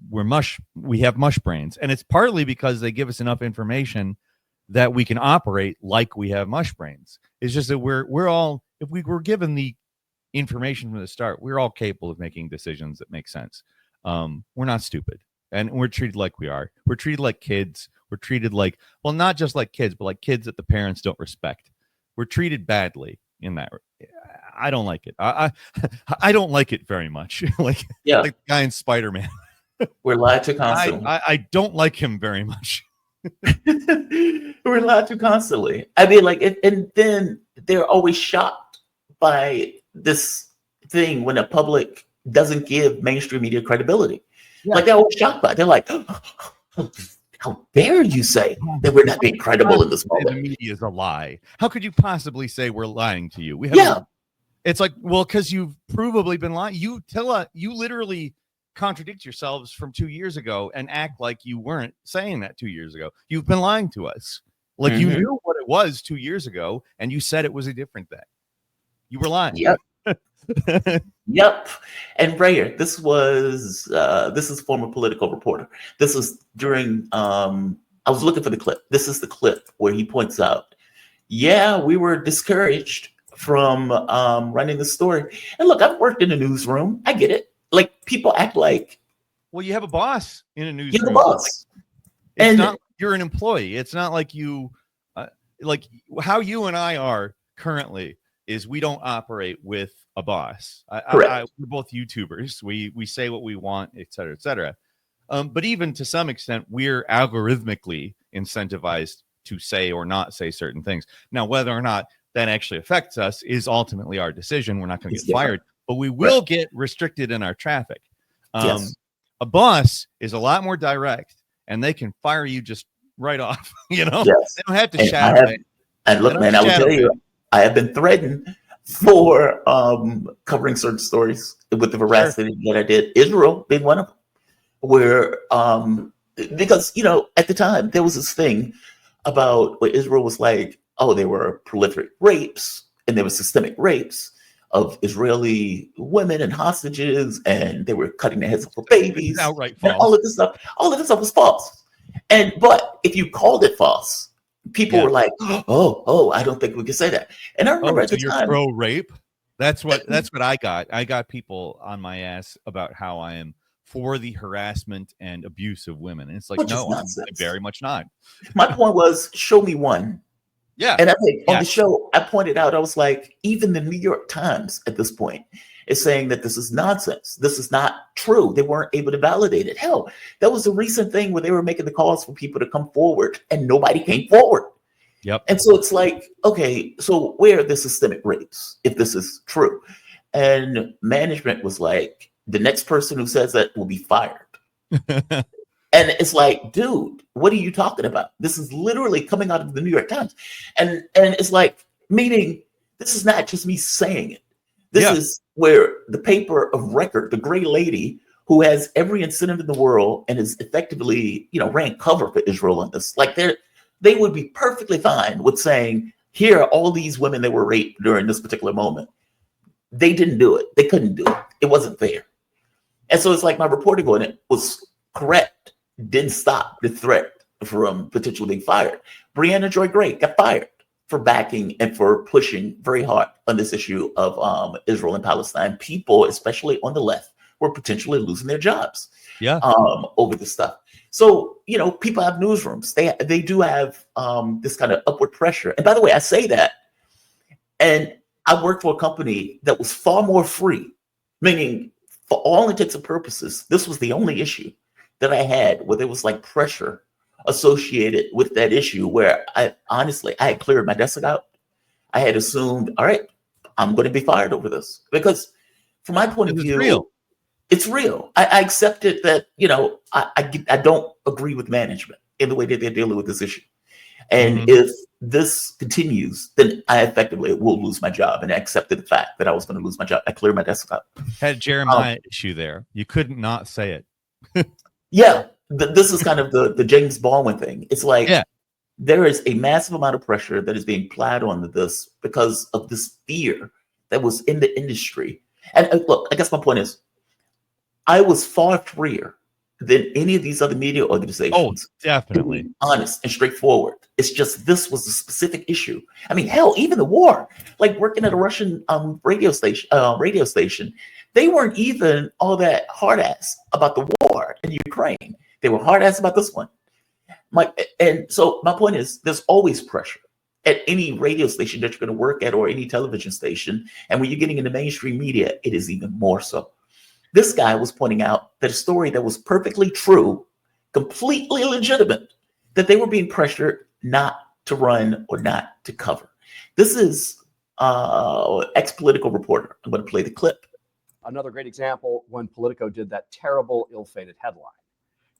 B: mush. We have mush brains. And it's partly because they give us enough information that we can operate like we have mush brains. It's just that we're all, if we were given the information from the start, we're all capable of making decisions that make sense. We're not stupid, and we're treated like we are. We're treated like kids. We're treated like, well, not just like kids, but like kids that the parents don't respect. We're treated badly in that. I don't like it. I don't like it very much. like the guy in Spider-Man.
A: We're lied to constantly.
B: I don't like him very much.
A: We're lied to constantly. I mean, and then they're always shocked by this thing when the public doesn't give mainstream media credibility. Like, they're always shocked by it. They're like, how dare you say that we're not being credible in this moment?
B: The media is a lie. How could you possibly say we're lying to you? We have It's like, well, because you've provably been lying. You literally contradict yourselves from 2 years ago and act like you weren't saying that 2 years ago. You've been lying to us. Like you knew what it was 2 years ago, and you said it was a different thing. You were lying.
A: Yep. Yep. And Rayer, this is former political reporter. This is during I was looking for the clip. This is the clip where he points out, yeah, we were discouraged from running the story. And look, I've worked in a newsroom. I get it. Like people act like,
B: well, you have a boss in a newsroom.
A: you're the boss.
B: It's not like you're an employee. It's not like you like how you and I are currently is we don't operate with a boss. We're both YouTubers. We say what we want, et cetera, et cetera. But even to some extent, we're algorithmically incentivized to say or not say certain things. Now, whether or not that actually affects us is ultimately our decision. We're not going to get fired, but we will get restricted in our traffic.
A: Yes.
B: A boss is a lot more direct, and they can fire you just right off. You know,
A: Yes.
B: they don't have to shadow.
A: And look, man, I will tell you, I have been threatened for covering certain stories with the veracity that I did. Israel being one of them, where because at the time there was this thing about where Israel was like, oh, there were prolific rapes and there were systemic rapes of Israeli women and hostages, and they were cutting their heads off for babies.
B: Outright
A: false. All of this stuff was false. But if you called it false, people were like, oh, I don't think we can say that. And I remember at the time,
B: pro rape. That's what I got. I got people on my ass about how I am for the harassment and abuse of women. And it's like, no, I'm very much not.
A: My point was, show me one.
B: Yeah.
A: And I think on the show, I pointed out, I was like, even the New York Times at this point is saying that this is nonsense. This is not true. They weren't able to validate it. Hell, that was a recent thing where they were making the calls for people to come forward and nobody came forward.
B: Yep.
A: And so it's like, okay, so where are the systemic rapes, if this is true? And management was like, the next person who says that will be fired. And it's like, dude, what are you talking about? This is literally coming out of the New York Times. And it's like, meaning this is not just me saying it. This is where the paper of record, the gray lady who has every incentive in the world and is effectively, ran cover for Israel on this. Like they would be perfectly fine with saying, here are all these women that were raped during this particular moment. They didn't do it. They couldn't do it. It wasn't there. And so it's like my reporting on it was correct. Didn't stop the threat from potentially being fired. Brianna Joy Gray got fired for backing and for pushing very hard on this issue of Israel and Palestine. People, especially on the left, were potentially losing their jobs over this stuff. So, people have newsrooms. They do have this kind of upward pressure. And by the way, I say that, and I worked for a company that was far more free, meaning for all intents and purposes, this was the only issue that I had where there was like pressure associated with that issue, where I had cleared my desk out. I had assumed, all right, I'm going to be fired over this, because from my point of view, it's real. I accepted that, I don't agree with management in the way that they're dealing with this issue. And if this continues, then I effectively will lose my job. And I accepted the fact that I was going to lose my job. I cleared my desk out.
B: Had Jeremiah issue there. You couldn't not say it.
A: Yeah. This is kind of the James Baldwin thing. It's like there is a massive amount of pressure that is being applied onto this because of this fear that was in the industry. And look, I guess my point is, I was far freer than any of these other media organizations.
B: Oh, definitely.
A: Honest and straightforward. It's just this was a specific issue. I mean, hell, even the war, like working at a Russian radio station, they weren't even all that hard ass about the war in Ukraine. They were hard ass about this one. And so my point is, there's always pressure at any radio station that you're going to work at or any television station. And when you're getting into mainstream media, it is even more so. This guy was pointing out that a story that was perfectly true, completely legitimate, that they were being pressured not to run or not to cover. This is ex-political reporter. I'm going to play the clip.
F: Another great example, when Politico did that terrible, ill-fated headline.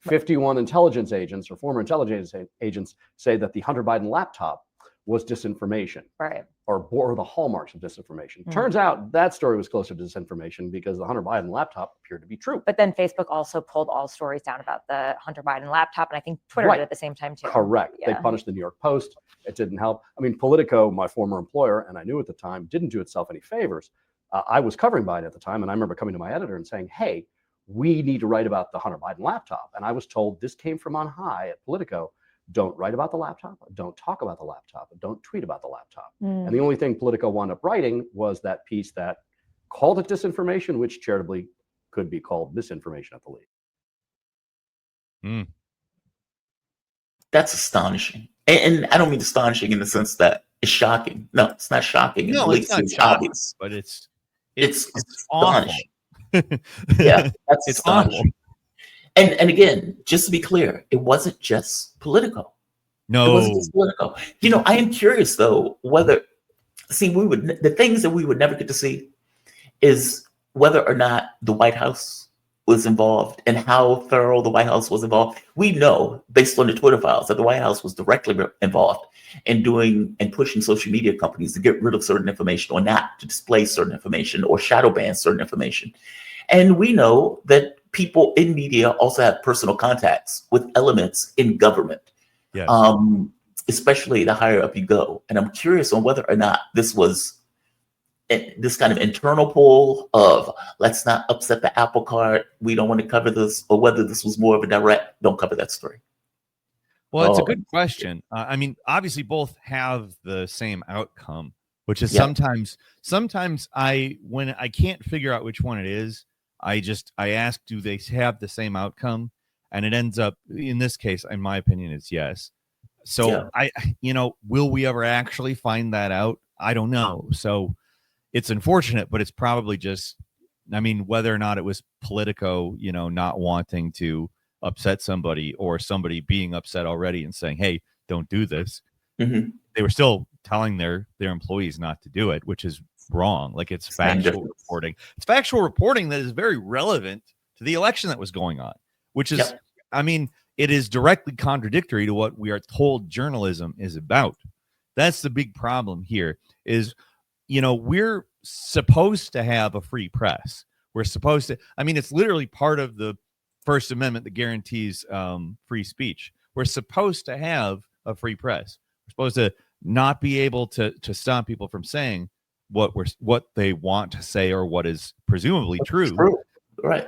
F: 51 intelligence agents or former intelligence agents say that the Hunter Biden laptop was disinformation.
G: Right.
F: or bore the hallmarks of disinformation. Turns out that story was closer to disinformation because the Hunter Biden laptop appeared to be true.
G: But then Facebook also pulled all stories down about the Hunter Biden laptop, and I think Twitter did at the same time too.
F: Correct.
G: Yeah.
F: They punished the New York Post. It didn't help. I mean, Politico, my former employer, and I knew at the time, didn't do itself any favors. I was covering Biden at the time, and I remember coming to my editor and saying, hey, we need to write about the Hunter Biden laptop. And I was told this came from on high at Politico. Don't write about the laptop. Don't talk about the laptop. Don't tweet about the laptop. And the only thing Politico wound up writing was that piece that called it disinformation, which charitably could be called misinformation at the least.
A: That's astonishing. And I don't mean astonishing in the sense that it's shocking. No, it's not shocking.
B: No, it's not shocking,
A: obvious.
B: but it's
A: astonishing.
B: awful.
A: Yeah, that's
B: It's
A: astonishing. And again, just to be clear, it wasn't just Politico.
B: No,
A: It wasn't just Politico. You know, I am curious though whether the things that we would never get to see is whether or not the White House was involved and how thorough the White House was involved. We know based on the Twitter files that the White House was directly involved in doing and pushing social media companies to get rid of certain information or not to display certain information or shadow ban certain information. And we know that people in media also have personal contacts with elements in government,
B: yes.
A: Especially the higher up you go. And I'm curious on whether or not this was this kind of internal pull of let's not upset the apple cart. We don't want to cover this, or whether this was more of a direct, don't cover that story.
B: Well, it's a good question. I mean, obviously both have the same outcome, which is sometimes when I can't figure out which one it is, I ask, do they have the same outcome? And it ends up, in this case, in my opinion, it's yes. So will we ever actually find that out? I don't know. So it's unfortunate, but it's probably just, I mean, whether or not it was Politico, not wanting to upset somebody or somebody being upset already and saying, hey, don't do this.
A: Mm-hmm.
B: They were still telling their employees not to do it, which is wrong. Like it's factual reporting. It's factual reporting that is very relevant to the election that was going on, which is, I mean, it is directly contradictory to what we are told journalism is about. That's the big problem here is, we're supposed to have a free press. We're supposed to, I mean, it's literally part of the First Amendment that guarantees free speech. We're supposed to have a free press. We're supposed to not be able to stop people from saying what they want to say or what is presumably true.
A: Right.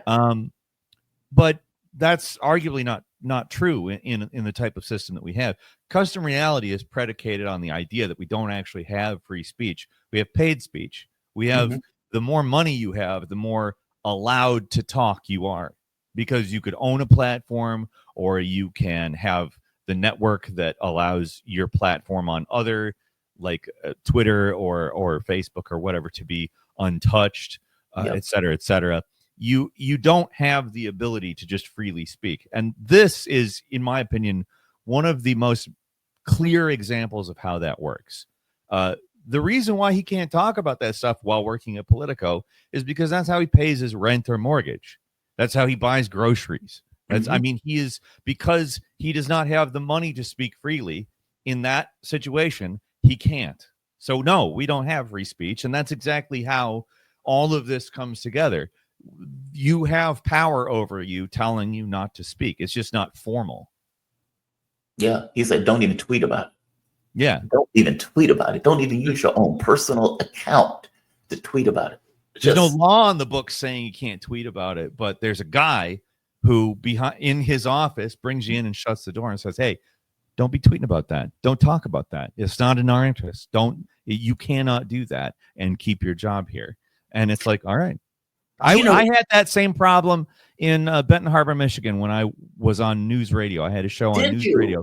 B: But that's arguably not true in the type of system that we have. Custom reality is predicated on the idea that we don't actually have free speech. We have paid speech. We have the more money you have, the more allowed to talk you are, because you could own a platform or you can have the network that allows your platform on other like Twitter or Facebook or whatever to be untouched, et cetera, et cetera. You don't have the ability to just freely speak. And this is, in my opinion, one of the most clear examples of how that works. The reason why he can't talk about that stuff while working at Politico is because that's how he pays his rent or mortgage. That's how he buys groceries. That's, I mean, because he does not have the money to speak freely in that situation, he can't. So no, we don't have free speech. And that's exactly how all of this comes together. You have power over you telling you not to speak. It's just not formal.
A: Yeah. He said, don't even tweet about it.
B: Yeah.
A: Don't even tweet about it. Don't even use your own personal account to tweet about it.
B: There's no law in the book saying you can't tweet about it, but there's a guy who in his office brings you in and shuts the door and says, hey, don't be tweeting about that. Don't talk about that. It's not in our interest. You cannot do that and keep your job here. And it's like, all right. I had that same problem in Benton Harbor, Michigan, when I was on news radio. I had a show on news radio.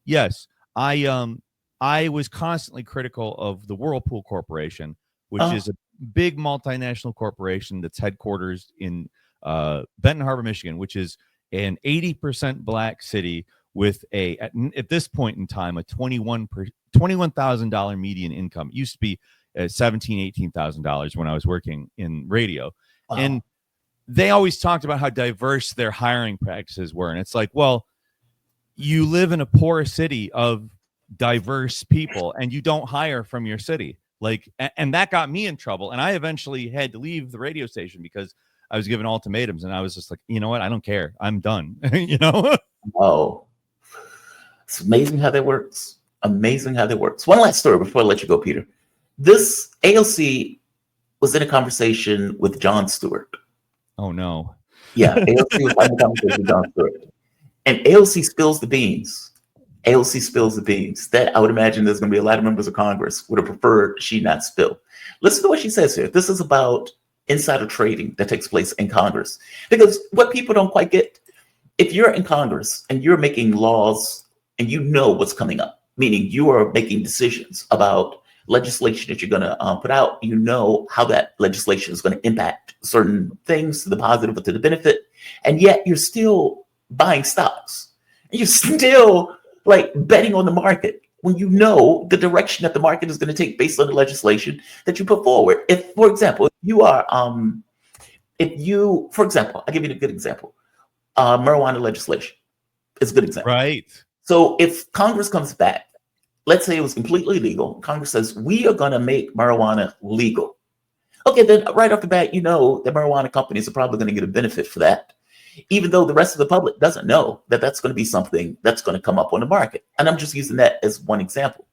B: Yes. I was constantly critical of the Whirlpool Corporation, which is a big multinational corporation that's headquarters in Benton Harbor, Michigan, which is an 80% black city with at this point in time, a $21,000 median income. It used to be $17,000, $18,000 when I was working in radio. Wow. And they always talked about how diverse their hiring practices were. And it's like, well, you live in a poor city of diverse people and you don't hire from your city. Like, and that got me in trouble. And I eventually had to leave the radio station because I was given ultimatums, and I was just like, you know what? I don't care. I'm done. You know?
A: Oh, it's amazing how that works. Amazing how that works. One last story before I let you go, Peter. This AOC was in a conversation with Jon Stewart.
B: Oh no.
A: Yeah, AOC was having a conversation with Jon Stewart. And AOC spills the beans. AOC spills the beans. That I would imagine there's going to be a lot of members of Congress would have preferred she not spill. Listen to what she says here. This is about insider trading that takes place in Congress. Because what people don't quite get, if you're in Congress and you're making laws and you know what's coming up, meaning you are making decisions about legislation that you're going to put out, you know how that legislation is going to impact certain things to the positive or to the benefit, and yet you're still buying stocks. You're still like betting on the market when you know the direction that the market is going to take based on the legislation that you put forward. If, for example, I'll give you a good example. Marijuana legislation is a good example.
B: Right.
A: So if Congress comes back, let's say it was completely legal. Congress says, we are going to make marijuana legal. Okay, then right off the bat, you know the marijuana companies are probably going to get a benefit for that, even though the rest of the public doesn't know that that's going to be something that's going to come up on the market. And I'm just using that as one example.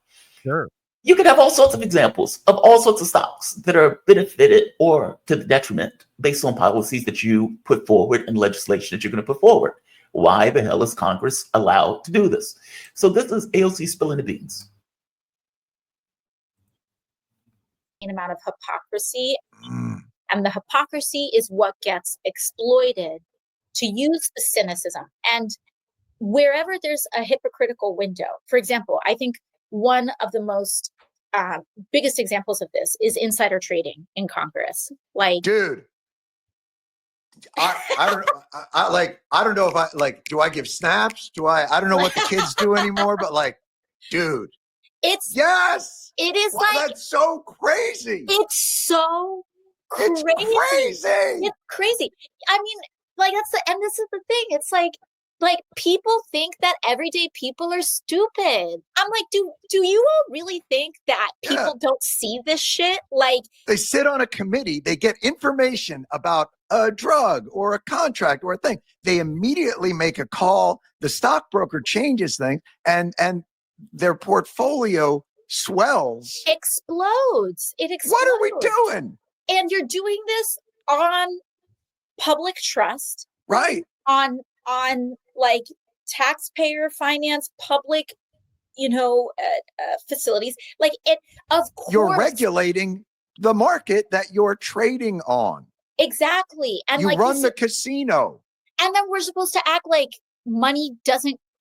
B: Sure.
A: You could have all sorts of examples of all sorts of stocks that are benefited or to the detriment based on policies that you put forward and legislation that you're going to put forward. Why the hell is Congress allowed to do this? So this is AOC spilling the beans.
H: An amount of hypocrisy, and the hypocrisy is what gets exploited to use the cynicism. And wherever there's a hypocritical window, for example, I think one of the most biggest examples of this is insider trading in Congress. Like,
I: dude, I don't know if I like, do I give snaps? I don't know what the kids do anymore, but like, dude, it is like, that's so crazy.
H: It's so crazy.
I: It's crazy.
H: It's crazy. I mean, like, and this is the thing. It's like people think that everyday people are stupid. I'm like, do you all really think that people don't see this shit? Like,
I: they sit on a committee, they get information about a drug or a contract or a thing. They immediately make a call. The stockbroker changes things, and their portfolio swells.
H: Explodes. It explodes.
I: What are we doing?
H: And you're doing this on public trust.
I: Right.
H: On like taxpayer finance, public, facilities. Like, it, of course.
I: You're regulating the market that you're trading on.
H: Exactly. And
I: you
H: like,
I: run the casino.
H: And then we're supposed to act like money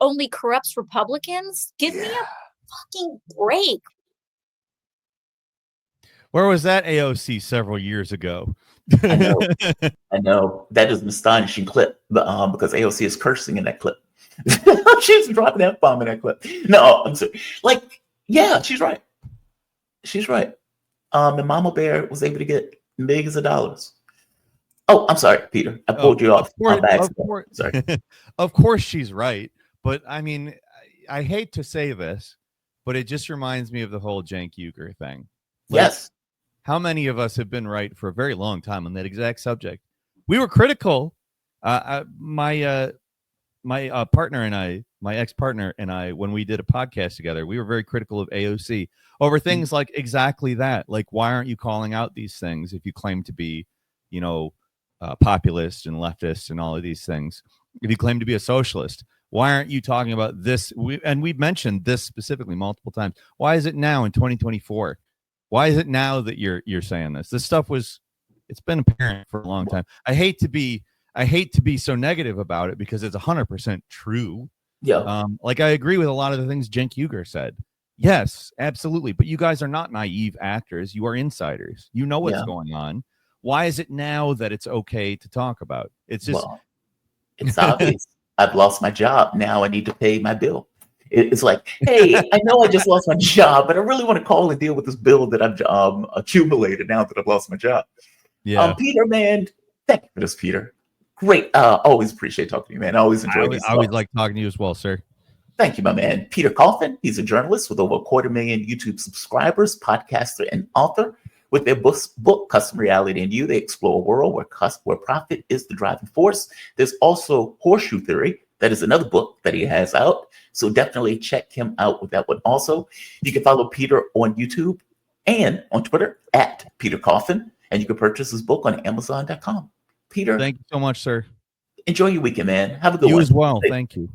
H: only corrupts Republicans? Give me a fucking break.
B: Where was that AOC several years ago?
A: I know. That is an astonishing clip, because AOC is cursing in that clip. She's dropping that bomb in that clip. No, I'm sorry. Like, yeah, she's right. She's right. And Mama Bear was able to get millions of dollars. Oh, I'm sorry, Peter. I pulled you off. Sorry.
B: Of course she's right. But I mean, I hate to say this, but it just reminds me of the whole Cenk Uygur thing. Like,
A: yes.
B: How many of us have been right for a very long time on that exact subject? We were critical. My partner and I, my ex-partner and I, when we did a podcast together, we were very critical of AOC over things like exactly that. Like, why aren't you calling out these things if you claim to be, populist and leftist and all of these things? If you claim to be a socialist, why aren't you talking about this? We've mentioned this specifically multiple times. Why is it now in 2024? Why is it now that you're saying this? This stuff it's been apparent for a long time. I hate to be so negative about it because it's 100% true.
A: Yeah.
B: Like, I agree with a lot of the things Cenk Uygur said. Yes, absolutely. But you guys are not naive actors. You are insiders. You know what's going on. Why is it now that it's okay to talk about? It's just,
A: it's obvious. I've lost my job. Now I need to pay my bill. It's like, hey, I know I just lost my job, but I really want to call and deal with this bill that I've accumulated now that I've lost my job.
B: Yeah.
A: Peter, man, thank you for this, Peter. Great. Always appreciate talking to you, man. I always enjoy these.
B: I always like talking to you as well, sir.
A: Thank you, my man. Peter Coffin, he's a journalist with over 250,000 YouTube subscribers, podcaster, and author. With their book Custom Reality and You, they explore a world where profit is the driving force. There's also Horseshoe Theory. That is another book that he has out. So definitely check him out with that one also. You can follow Peter on YouTube and on Twitter at Peter Coffin. And you can purchase his book on Amazon.com. Peter,
B: Thank you so much, sir.
A: enjoy your weekend, man. Have a good
B: You
A: one.
B: as well. Thank you.